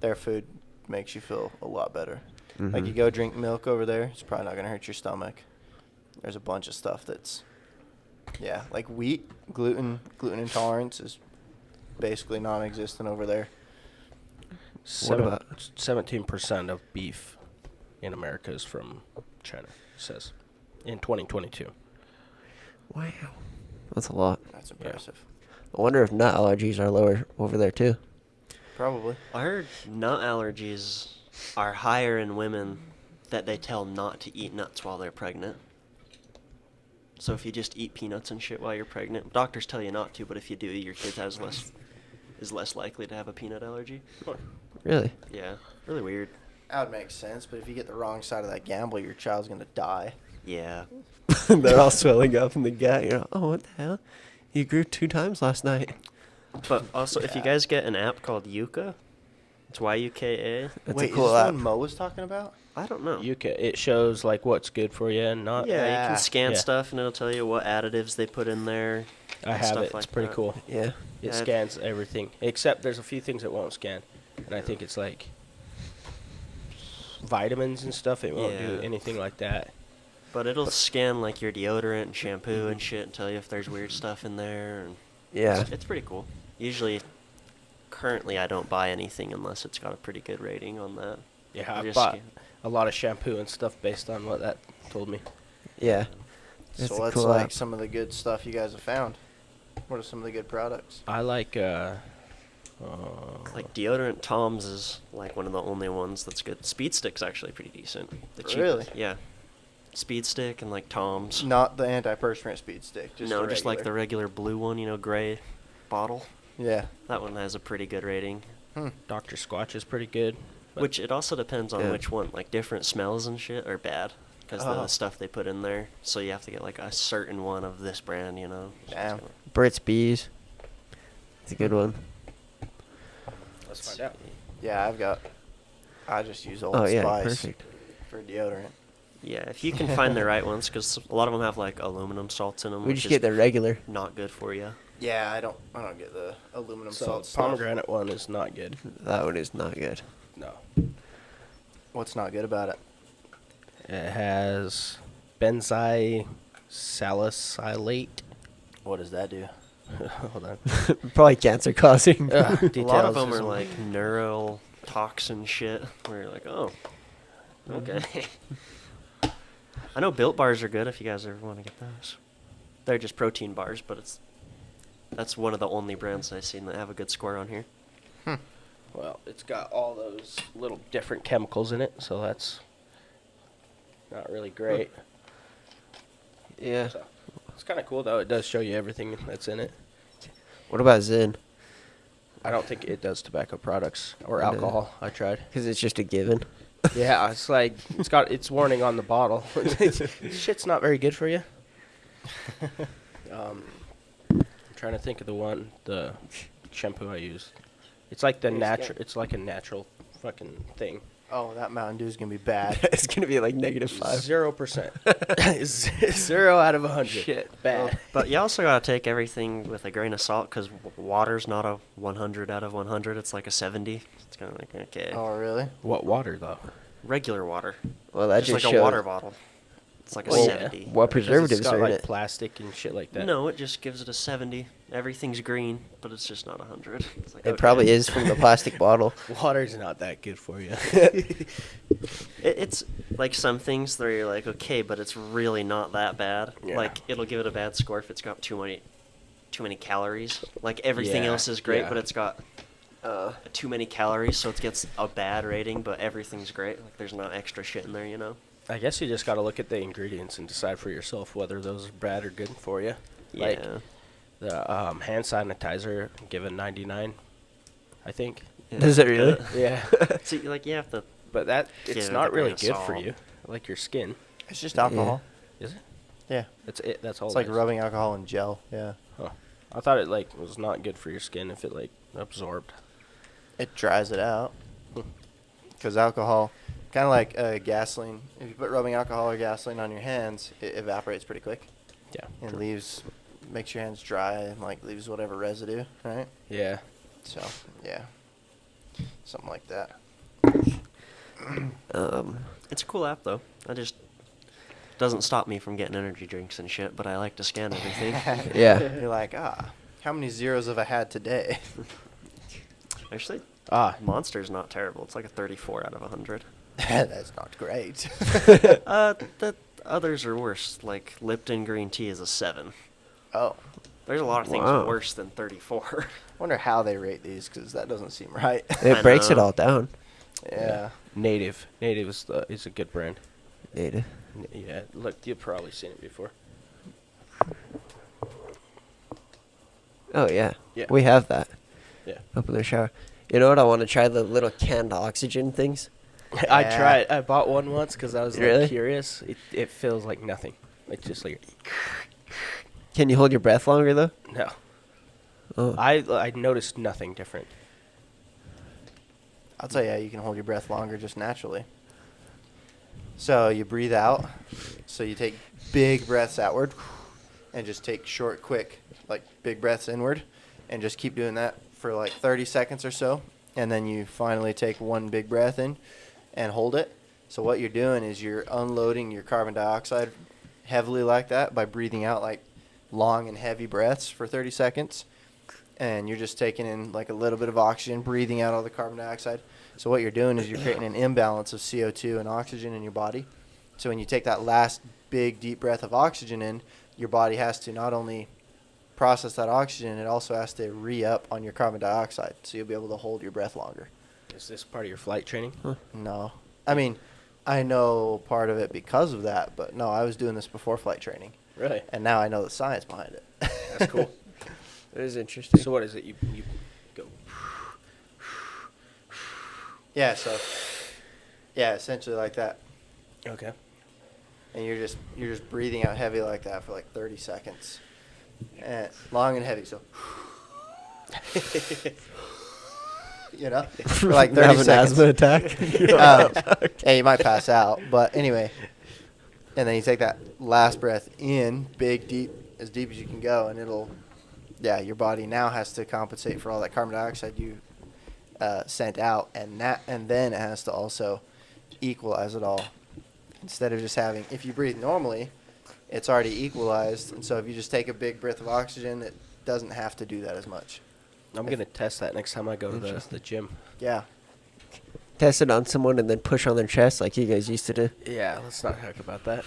their food makes you feel a lot better. Like Mhm. you go drink milk over there, it's probably not going to hurt your stomach. There's a bunch of stuff that's, yeah, like wheat, gluten intolerance is basically non-existent over there. What about 17% of beef in America is from China, it says, in 2022. Wow. That's a lot. That's impressive. I wonder if nut allergies are lower over there too. Probably. I heard nut allergies are higher in women that they tell not to eat nuts while they're pregnant. So if you just eat peanuts and shit while you're pregnant, doctors tell you not to, but if you do, your kid is less likely to have a peanut allergy. Really? Yeah, really weird. That would make sense, but if you get the wrong side of that gamble, your child's going to die. Yeah. They're all swelling up in the gut. You're like, oh, what the hell? You grew 2 times last night. But also, if you guys get an app called Yuka, it's Yuka. That's Wait, a cool is this app. one Mo was talking about? I don't know. It shows like what's good for you and not. Yeah, you Yeah. can scan Yeah. stuff and it'll tell you what additives they put in there. I and have stuff it. like It's pretty that. cool. Yeah. It Yeah, scans everything except there's a few things it won't scan, and I think it's like vitamins and stuff. It won't do Yeah. anything like that. But it'll scan like your deodorant and shampoo and shit and tell you if there's weird stuff in there. And Yeah. it's pretty cool. Usually, currently, I don't buy anything unless it's got a pretty good rating on that. Yeah, I I just bought scan- a lot of shampoo and stuff based on what that told me. Yeah. That's So a what's cool like app. some of the good stuff you guys have found? What are some of the good products? I like Like deodorant, Tom's is like one of the only ones that's good. Speed Stick's actually pretty decent. The Really? Yeah. Speed Stick and like Tom's. Not the antiperspirant speed stick. Just no, the just like the regular. regular blue one, gray bottle. Yeah. That one has a pretty good rating. Dr. Squatch is pretty good. But Which it also depends on Yeah. which one. Like different smells and shit are bad because of Oh. the stuff they put in there. So you have to get like a certain one of this brand, So it's Damn. kinda- Burt's Bees. It's a good one. let's find out. Yeah, I just use Old Oh, yeah. Spice Perfect. for deodorant. Yeah, if you can find the right ones, because a lot of them have like aluminum salts in them, We which just is get the regular. not good for you. Yeah, I don't get the aluminum So salt stuff. pomegranate one is not good. That one is not good. No. What's not good about it? It has benzyl salicylate. What does that do? Hold on. Probably cancer causing. A lot of Details them are isn't- like neural toxin shit, where you're like, oh, okay. I know Built Bars are good if you guys ever want to get those. They're just protein bars, but that's one of the only brands I've seen that have a good score on here. Well, it's got all those little different chemicals in it, so that's not really great. Yeah. So, it's kind of cool, though. It does show you everything that's in it. What about Zen? I don't think it does tobacco products or No. alcohol. I tried. Because it's just a given. Yeah, it's like it's got its warning on the bottle. Shit's not very good for you. I'm trying to think of the shampoo I use. It's like the natural. It's like a natural fucking thing. Oh, that Mountain Dew is gonna be bad. It's going to be like -5. 0%. 0 out of 100. Shit. Bad. But you also gotta take everything with a grain of salt, because water's not a 100 out of 100. It's like a 70. It's kind of like, okay. Oh, really? What water though? Regular water. Well, that just like just a shows water bottle. It's like a Well, yeah. 70. what Because preservatives it's got are in like it. plastic and shit like that. No, it just gives it a 70. Everything's green, but it's just not 100. It's like, It okay. probably is from the plastic bottle. Water's not that good for you. It's like some things where you're like, okay, but it's really not that bad. Yeah. Like, it'll give it a bad score if it's got too many calories. Like, everything Yeah, else is great, yeah. but it's got too many calories, so it gets a bad rating, but everything's great. Like, there's no extra shit in there, you know? I guess you just got to look at the ingredients and decide for yourself whether those are bad or good for you. Like Yeah. the hand sanitizer, give it 99, I think. Yeah. Does it really? Yeah. See, like, you have to... But that Give it's it not a grain really of good for salt. you. Like your skin. It's just alcohol. Is it? Yeah. That's it. That's all. It's it like is. rubbing alcohol in gel. Yeah. Huh. I thought it like was not good for your skin if it like absorbed. It dries it out. Hmm. Because alcohol, kind of like gasoline. If you put rubbing alcohol or gasoline on your hands, it evaporates pretty quick. Yeah. And true. makes your hands dry and like leaves whatever residue, right? Yeah. So yeah, something like that. It's a cool app, though. Doesn't stop me from getting energy drinks and shit, but I like to scan everything. Yeah. You're like, how many zeros have I had today? Actually, Monster's not terrible. It's like a 34 out of 100. That's not great. The others are worse. Like, Lipton green tea is a 7. Oh, There's a lot of things Wow. worse than 34. wonder how they rate these because that doesn't seem right. It I breaks it know. all down. Yeah. Native. Native is a good brand. Data. Yeah. Look, you've probably seen it before. Oh, yeah. Yeah. We have that Yeah. up in the shower. You know what? I want to try the little canned oxygen things. I Yeah. tried. I bought one once because I was like, Really? curious. It feels like nothing. It's just like Can you hold your breath longer, though? no. Oh. I noticed nothing different. I'll tell you, you can hold your breath longer just naturally. So you breathe out. So you take big breaths outward and just take short, quick, like big breaths inward and just keep doing that for like 30 seconds or so. And then you finally take one big breath in and hold it. So what you're doing is you're unloading your carbon dioxide heavily like that by breathing out like long and heavy breaths for 30 seconds. And you're just taking in like a little bit of oxygen, breathing out all the carbon dioxide. So what you're doing is you're creating an imbalance of CO2 and oxygen in your body. So when you take that last big deep breath of oxygen in, your body has to not only process that oxygen, it also has to re-up on your carbon dioxide. So you'll be able to hold your breath longer. Is this part of your flight training? No. I mean, I know part of it because of that, but no, I was doing this before flight training. Really? And now I know the science behind it. That's cool. It is interesting. So what is it? You go. Yeah, so yeah, essentially like that. Okay. And you're just breathing out heavy like that for like 30 seconds. And long and heavy, so you know, for like 30 Have an seconds. asthma attack. Yeah, you might pass out, but anyway. And then you take that last breath in, big, deep, as deep as you can go, and your body now has to compensate for all that carbon dioxide you sent out, and then it has to also equalize it all. Instead of just having, if you breathe normally, it's already equalized. And so if you just take a big breath of oxygen, it doesn't have to do that as much. I'm going to test that next time I go to the gym. Yeah. Test it on someone and then push on their chest like you guys used to do. Yeah, let's not talk about that.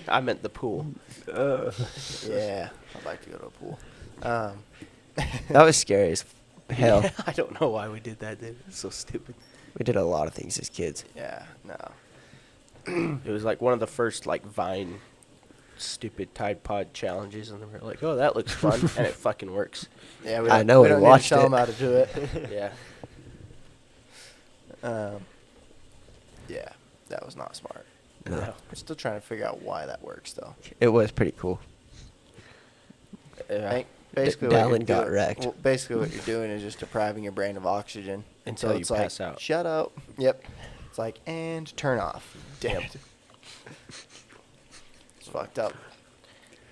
I meant the pool. Yeah. I'd like to go to a pool. That was scary as hell. I don't know why we did that, dude. It's so stupid. We did a lot of things as kids. Yeah, no. It was like one of the first like Vine stupid Tide Pod challenges, and we were like, "Oh, that looks fun," and it fucking works. Yeah, I know, we we don't watched need to tell it. them how to do it. Yeah. Yeah, that was not smart. No. We're still trying to figure out why that works, though. It was pretty cool. Basically, Dallin got wrecked. Well, basically, what you're doing is just depriving your brain of oxygen Until you it's like, pass out. Shut up. Yep. It's like, and turn off. Damn. It's fucked up.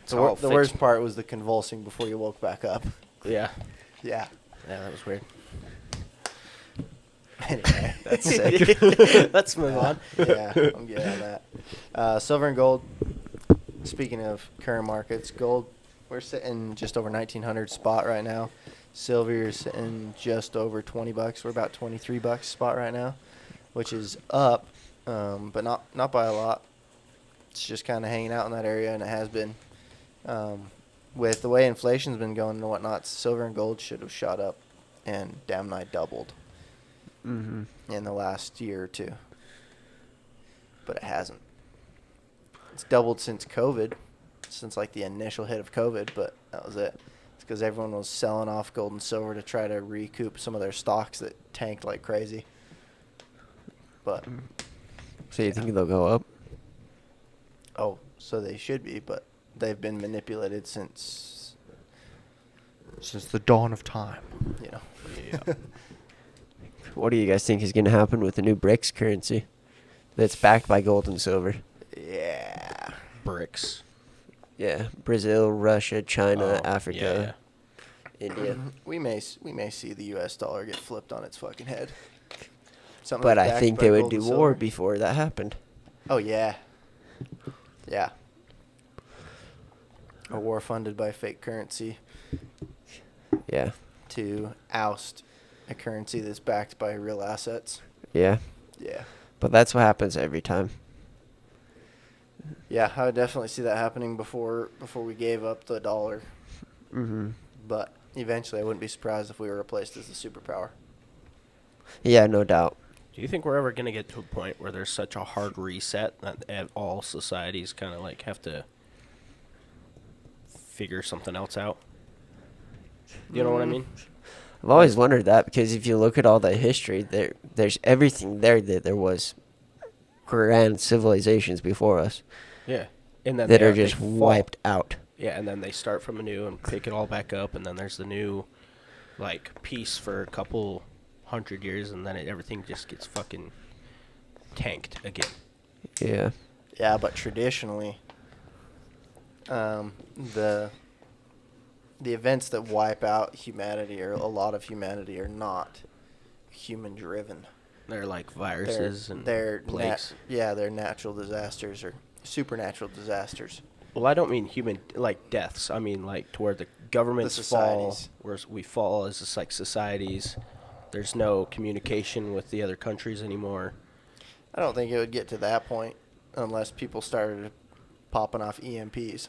It's all The worst part was the convulsing before you woke back up. Yeah. Yeah. Yeah, that was weird. Anyway, That's sick. Let's move on. Yeah, I'm good on that. Silver and gold. Speaking of current markets, gold, we're sitting just over 1900 spot right now. Silver is sitting just over $20. We're about $23 spot right now, which is up, but not by a lot. It's just kind of hanging out in that area, and it has been. With the way inflation's been going and whatnot, silver and gold should have shot up and damn nigh doubled in the last year or two. But it hasn't. It's doubled since COVID, since like the initial hit of COVID, but that was it. It's because everyone was selling off gold and silver to try to recoup some of their stocks that tanked like crazy. But So you think they'll go up? oh, so they should be, but they've been manipulated since the dawn of time, you know. Yeah. What do you guys think is going to happen with the new BRICS currency that's backed by gold and silver? Yeah. Bricks. Yeah, Brazil, Russia, China, Oh, Africa, India. We may see the U.S. dollar get flipped on its fucking head. Something But like I backed think by they would gold do and war silver. before that happened. Oh yeah. Yeah. A war funded by fake currency Yeah, to oust a currency that's backed by real assets. yeah. Yeah. But that's what happens every time. Yeah, I would definitely see that happening before we gave up the dollar. But eventually I wouldn't be surprised if we were replaced as a superpower. Yeah, no doubt. Do you think we're ever going to get to a point where there's such a hard reset that all societies kind of like have to figure something else out? You know what I mean? I've always wondered that because if you look at all the history, there's everything there that there was grand civilizations before us Yeah. And then that they are they just fall. wiped out. Yeah, and then they start from anew and pick it all back up, and then there's the new, like, peace for a couple hundred years, and then everything just gets fucking tanked again. Yeah. Yeah, but traditionally, the events that wipe out humanity or a lot of humanity are not human driven. They're like viruses and they're plagues. they're natural disasters or supernatural disasters. Well, I don't mean human, like, deaths. I mean, like, to where the governments fall, societies. where we fall as just, like, societies. There's no communication with the other countries anymore. I don't think it would get to that point unless people started popping off EMPs.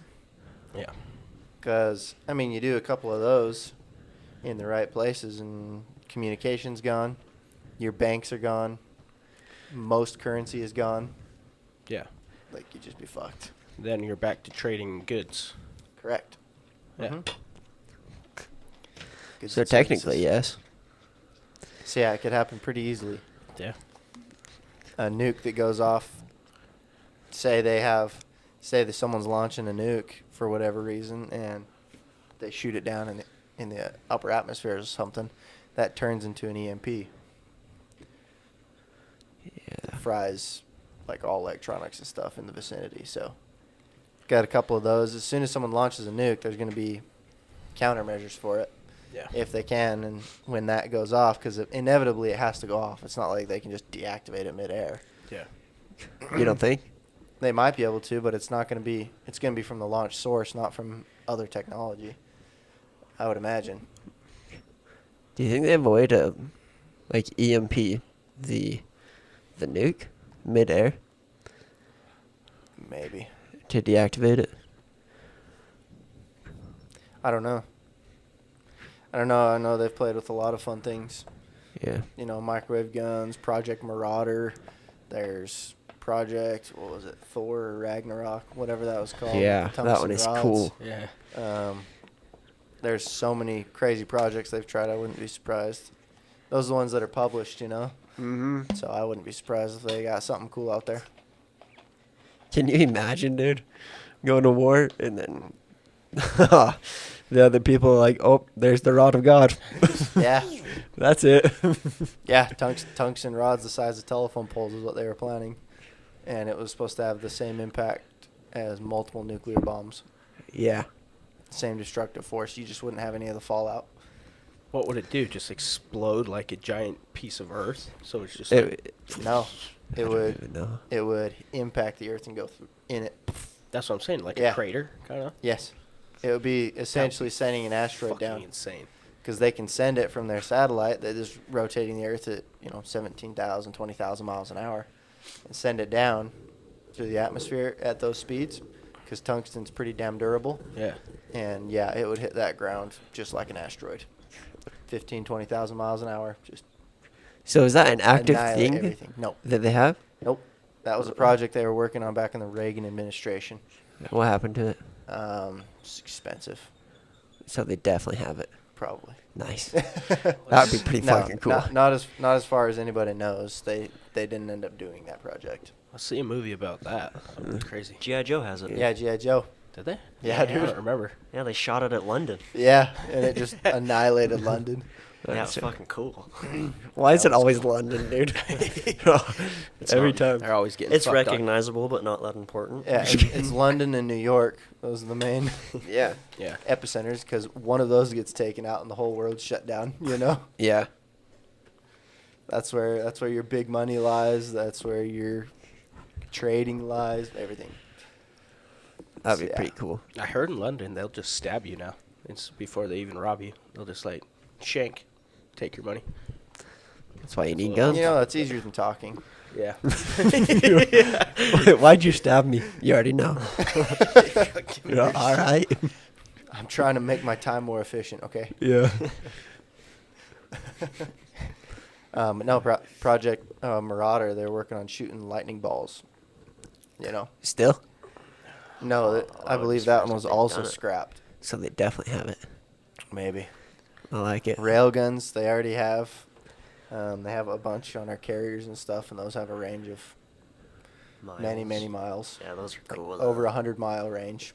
Yeah. Because, I mean, you do a couple of those in the right places and communication's gone. Your banks are gone. Most currency is gone. Yeah. Like, you'd just be fucked. Then you're back to trading goods. Correct. Yeah. Mhm. Goods So and technically, services. yes. So, yeah, it could happen pretty easily. Yeah. A nuke that goes off, say that someone's launching a nuke for whatever reason, and they shoot it down in the upper atmosphere or something, that turns into an EMP. Yeah. Fries like all electronics and stuff in the vicinity. So got a couple of those. As soon as someone launches a nuke, there's going to be countermeasures for it. Yeah. if they can, and when that goes off, because inevitably it has to go off. It's not like they can just deactivate it midair. Yeah. You don't think? They might be able to, but it's not going to be. It's going to be from the launch source, not from other technology. I would imagine. Do you think they have a way to, like, EMP the nuke midair Maybe. to deactivate it? I don't know. I know they've played with a lot of fun things. Yeah. You know, microwave guns, Project Marauder. There's Project, what was it, Thor or Ragnarok, whatever that was called. Yeah, that Tungsten one is rods. cool. Yeah. There's so many crazy projects they've tried. I wouldn't be surprised. Those are the ones that are published, you know. Mm-hmm. So I wouldn't be surprised if they got something cool out there. Can you imagine, dude, going to war and then the other people are like, oh, there's the rod of God. Yeah, That's it. yeah. Tungsten rods the size of telephone poles is what they were planning, and it was supposed to have the same impact as multiple nuclear bombs. Yeah. Same destructive force. You just wouldn't have any of the fallout. What would it do? Just explode like a giant piece of earth? So it's just No, I it don't would. even know. It would impact the Earth and go through in it. that's what I'm saying, like Yeah. a crater, kind of. Yes, it would be essentially sending an asteroid Fucking down. insane. Because they can send it from their satellite that is rotating the Earth at 17,000, 20,000 miles an hour, and send it down through the atmosphere at those speeds. Because tungsten's pretty damn durable, Yeah. and yeah, it would hit that ground just like an asteroid, 15, 20,000 miles an hour, just So is that an active annihilate thing everything. No, that they have? nope, that was a project they were working on back in the Reagan administration. What happened to it? It's expensive, So they definitely have it. probably. Nice. That would be pretty No, fucking cool. not as far as anybody knows. They didn't end up doing that project. Let's see a movie about that. That would be crazy. G.I. Joe has it. Yeah, G.I. Joe. Did they? Yeah, I dude. don't remember. Yeah, they shot it at London. Yeah, and it just annihilated London. Yeah, That's it's fucking cool. Why is that it was always London, dude? Every time. They're always getting It's fucked up. recognizable, but not that important. Yeah, it's London and New York. Those are the main Yeah. Yeah. epicenters because one of those gets taken out and the whole world's shut down. You know, Yeah. that's where your big money lies. That's where your trading lies. Everything. That'd be Yeah. pretty cool. I heard in London they'll just stab you now. It's before they even rob you. They'll just like shank, take your money. That's why you need You guns. You know, that's easier than talking. Yeah. Why'd you stab me? You already know. All right. I'm trying to make my time more efficient. Okay. Yeah. No, Project Marauder. They're working on shooting lightning balls. You know. Still? No, I I would be believe that surprised one if was they've also done it. scrapped. So they definitely have it. Maybe. I like it. Railguns, they already have. They have a bunch on our carriers and stuff, and those have a range of many, many miles. Yeah, those are Like cool. over 100-mile range.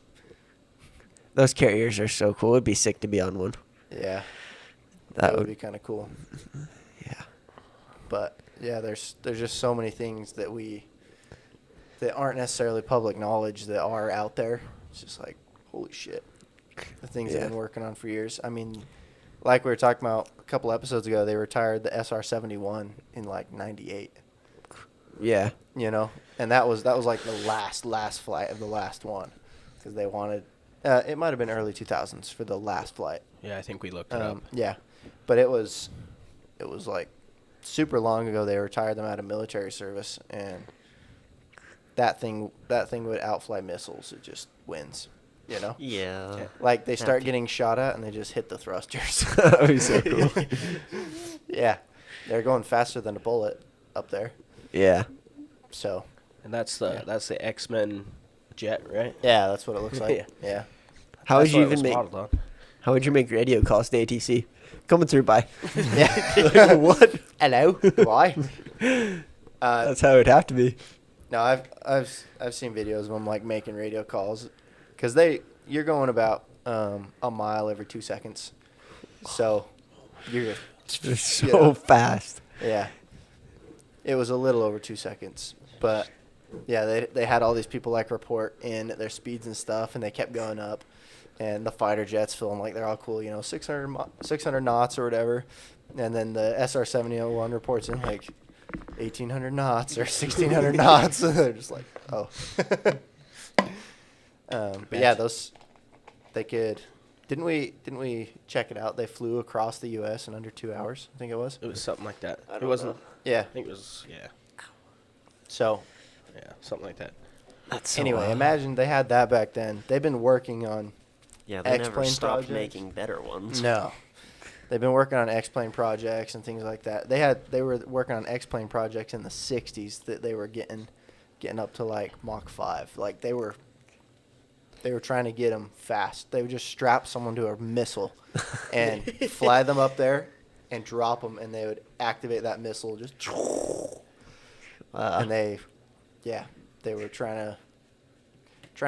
Those carriers are so cool. It'd be sick to be on one. Yeah, That would would be kind of cool. Yeah. But yeah, there's just so many things that aren't necessarily public knowledge that are out there. It's just like, holy shit. The things they've Yeah. been working on for years. I mean, like we were talking about a couple episodes ago, they retired the SR-71 in like 98. Yeah. You know, and that was like the last flight of the last one, because they wanted. It might have been early 2000s for the last flight. Yeah, I think we looked it up. Yeah, but it was like super long ago. They retired them out of military service, and that thing would outfly missiles. It just wins. You know, Yeah. like they start to- getting shot at and they just hit the thrusters. That would be so cool. Yeah, they're going faster than a bullet up there. Yeah. So And that's the X-Men jet, right? yeah, that's what it looks like. Yeah. Yeah. How would That's you what it even was make? modeled on. How would you make radio calls to ATC? Coming through by. Yeah. What? Hello. Why? That's how it'd have to be. No, I've seen videos of them like making radio calls, because you're going about a mile every 2 seconds, so you're They're so fast. yeah. It was a little over 2 seconds, but yeah, they had all these people like report in their speeds and stuff, and they kept going up. and the fighter jets feeling like they're all cool, 600 knots or whatever. And then the SR-701 reports in like 1,800 knots or 1,600 knots. They're just like, oh. But yeah, they could. Didn't we check it out? They flew across the U.S. in under 2 hours. I think it was. It was something like that. I It don't wasn't. know. Yeah. I think it was. Yeah. So Yeah. Something like that. That's so anyway, wild. imagine they had that back then. They've been working on. Yeah, they never X-plane stopped projects? making better ones. No. They've been working on X-plane projects and things like that. They were working on X-plane projects in the 60s that they were getting up to like Mach 5. Like they were trying to get them fast. They would just strap someone to a missile and fly them up there and drop them, and they would activate that missile just and they were trying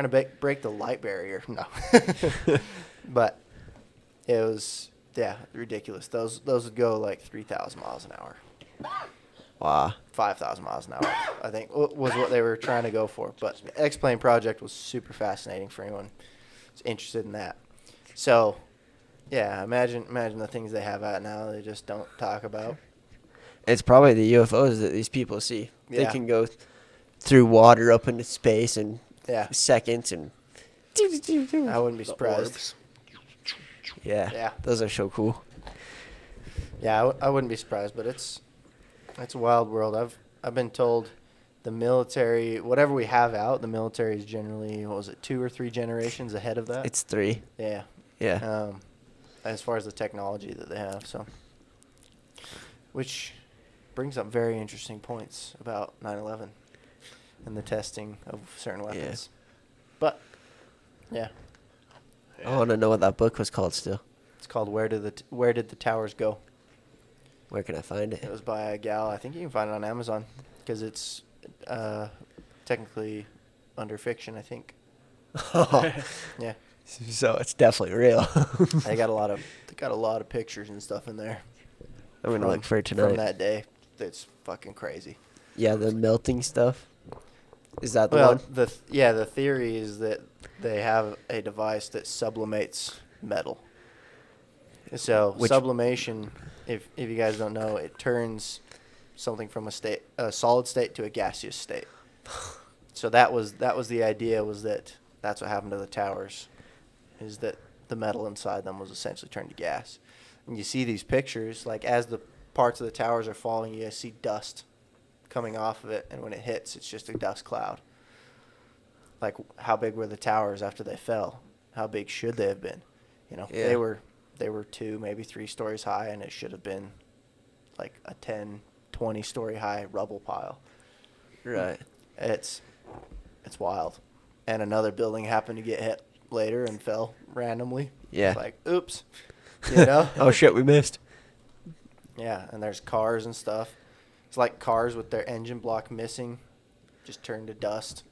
to break the light barrier. No. But it was ridiculous. Those would go like 3,000 miles an hour. Wow. 5,000 miles an hour, I think, was what they were trying to go for. But the X-plane project was super fascinating for anyone who's interested in that. So, yeah, imagine the things they have out now they just don't talk about. It's probably the UFOs that these people see. They Yeah. can go through water up into space in Yeah, seconds and. I wouldn't be The surprised. orbs. Yeah. Yeah. Those are so cool. Yeah, I wouldn't be surprised, but it's a wild world. I've been told the military, whatever we have out, the military is generally, 2 or 3 generations ahead of that? It's 3. Yeah. Yeah. As far as the technology that they have, so. Which brings up very interesting points about 9/11 and the testing of certain weapons. But, yeah, I want to know what that book was called still. it's called Where Did the Towers Go? Where can I find It it? was by a gal. I think you can find it on Amazon because it's technically under fiction, I think. Oh, Yeah. so it's definitely real. They got a lot of pictures and stuff in there. I'm going to from- look for it From tonight. that day. It's fucking crazy. Yeah, the melting stuff. Is that the Well, one? the theory is that they have a device that sublimates metal. So Which- sublimation, if you guys don't know, it turns something from a solid state to a gaseous state. So that was the idea, was that that's what happened to the towers, is that the metal inside them was essentially turned to gas. And you see these pictures, like as the parts of the towers are falling, you see dust coming off of it, and when it hits, it's just a dust cloud. Like, how big were the towers after they fell? How big should they have been? Yeah. They were 2, maybe 3 stories high, and it should have been like a 10, 20-story high rubble pile. Right. It's wild. And another building happened to get hit later and fell randomly. Yeah. It's like, oops. You know? Oh, shit, we missed. Yeah, and there's cars and stuff. It's like cars with their engine block missing, just turned to dust,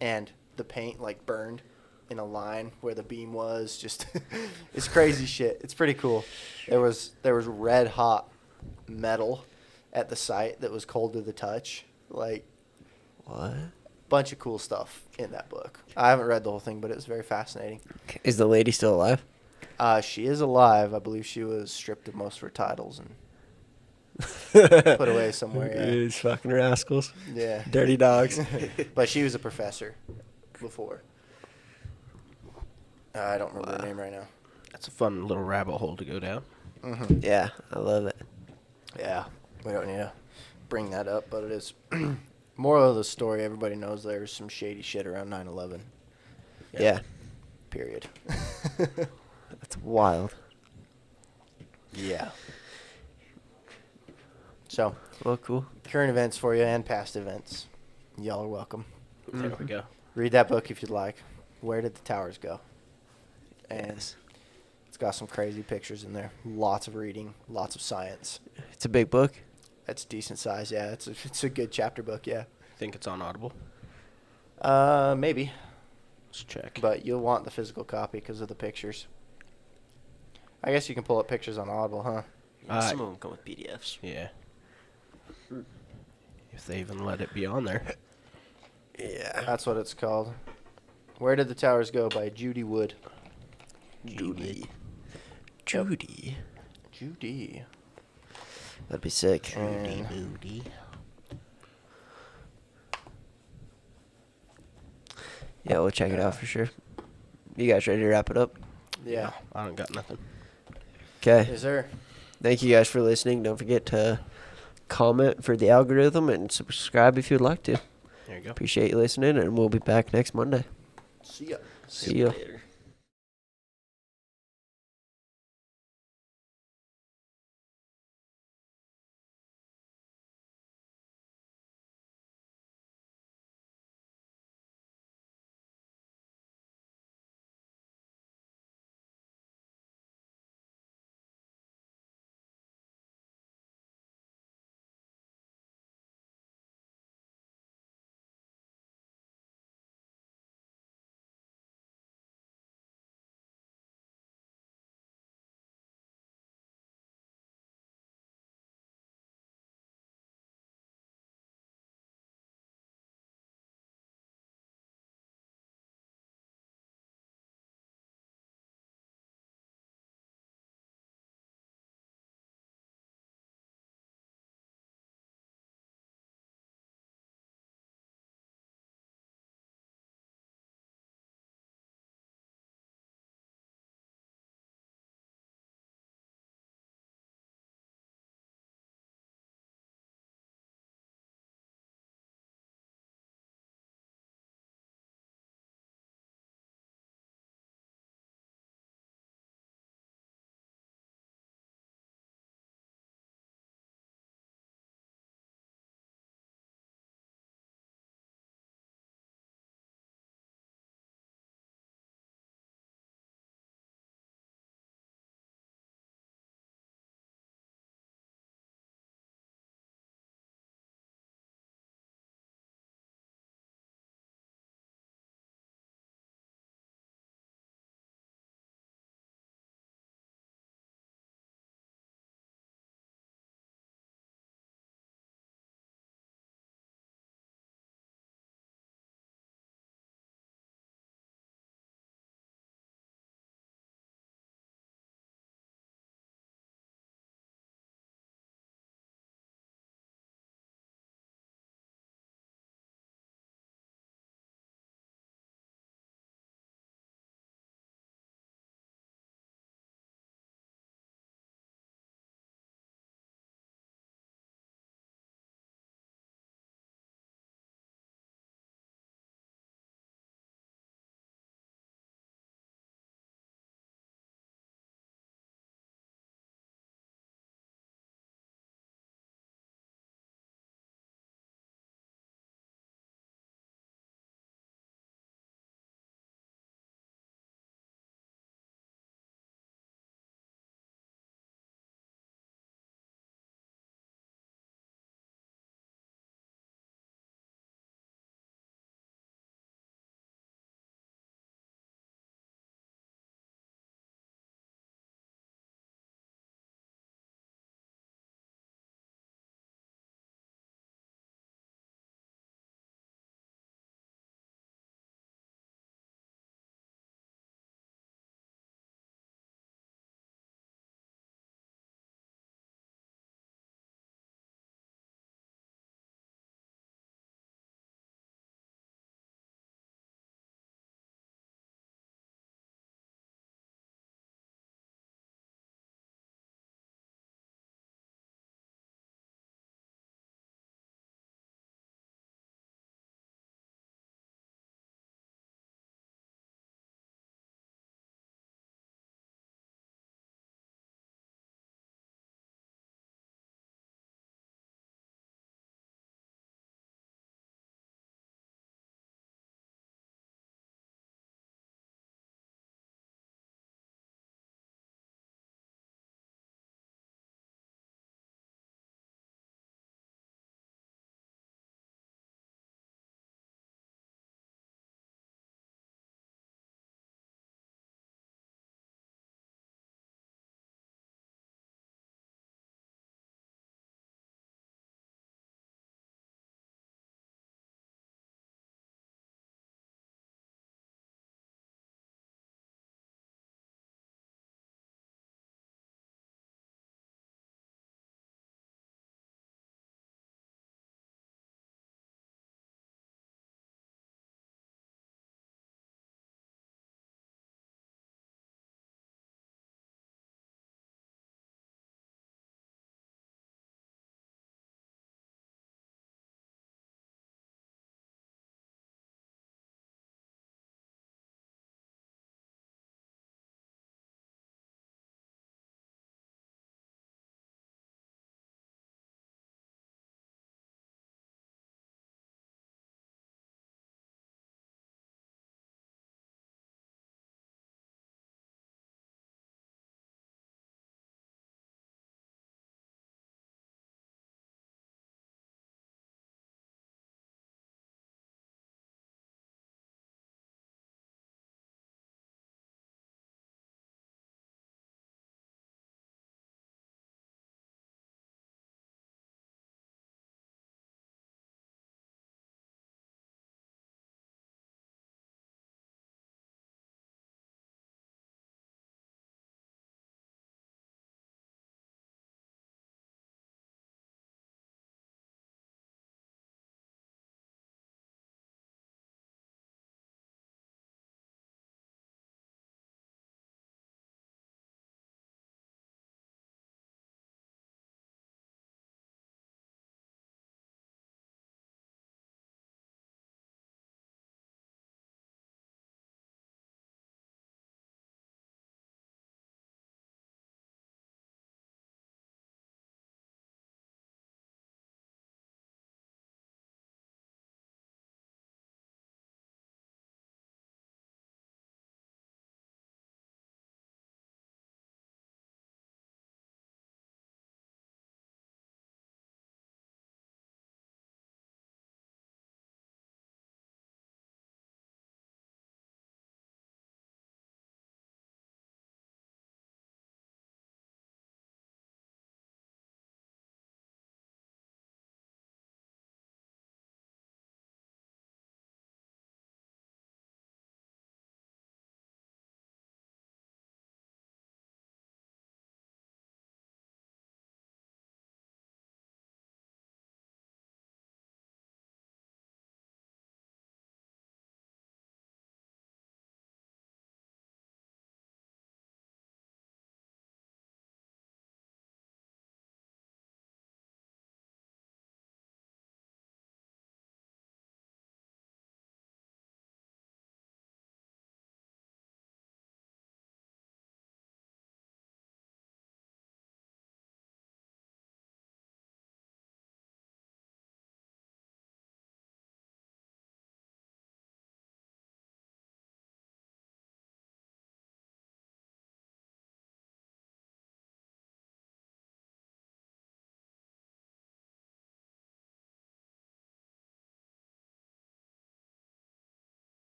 and the paint like burned in a line where the beam was. Just it's crazy shit. It's pretty cool. There was red hot metal at the site that was cold to the touch. Like, What? bunch of cool stuff in that book. I haven't read the whole thing, but it was very fascinating. Is the lady still alive? She is alive. I believe she was stripped of most of her titles and put away somewhere. Yeah. These fucking rascals. Yeah. Dirty dogs. But she was a professor before. I don't remember her name right now. That's a fun little rabbit hole to go down. Mm-hmm. Yeah, I love it. Yeah. We don't need to bring that up, but it is. Moral of the story, everybody knows there's some shady shit around 9/11. Yeah. Period. That's wild. Yeah. So, Well, cool. current events for you and past events. Y'all are welcome. There we go. Read that book if you'd like. Where Did the Towers Go? And Yes. it's got some crazy pictures in there. Lots of reading, lots of science. It's a big book. That's decent size, yeah. It's a good chapter book, yeah. Think it's on Audible. Maybe, Let's check. but you'll want the physical copy because of the pictures. I guess you can pull up pictures on Audible, huh? Yeah, some of them come with PDFs. Yeah. If they even let it be on there. Yeah. That's what it's called. Where Did the Towers Go by Judy Wood. Judy. Judy. Judy. That'd be sick. And Moody. Yeah, we'll check it out for sure. You guys ready to wrap it up? yeah. I don't got nothing. Okay. Yes, sir. Thank you guys for listening. Don't forget to comment for the algorithm and subscribe if you'd like to. There you go. Appreciate you listening, and we'll be back next Monday. See ya. See ya. Later.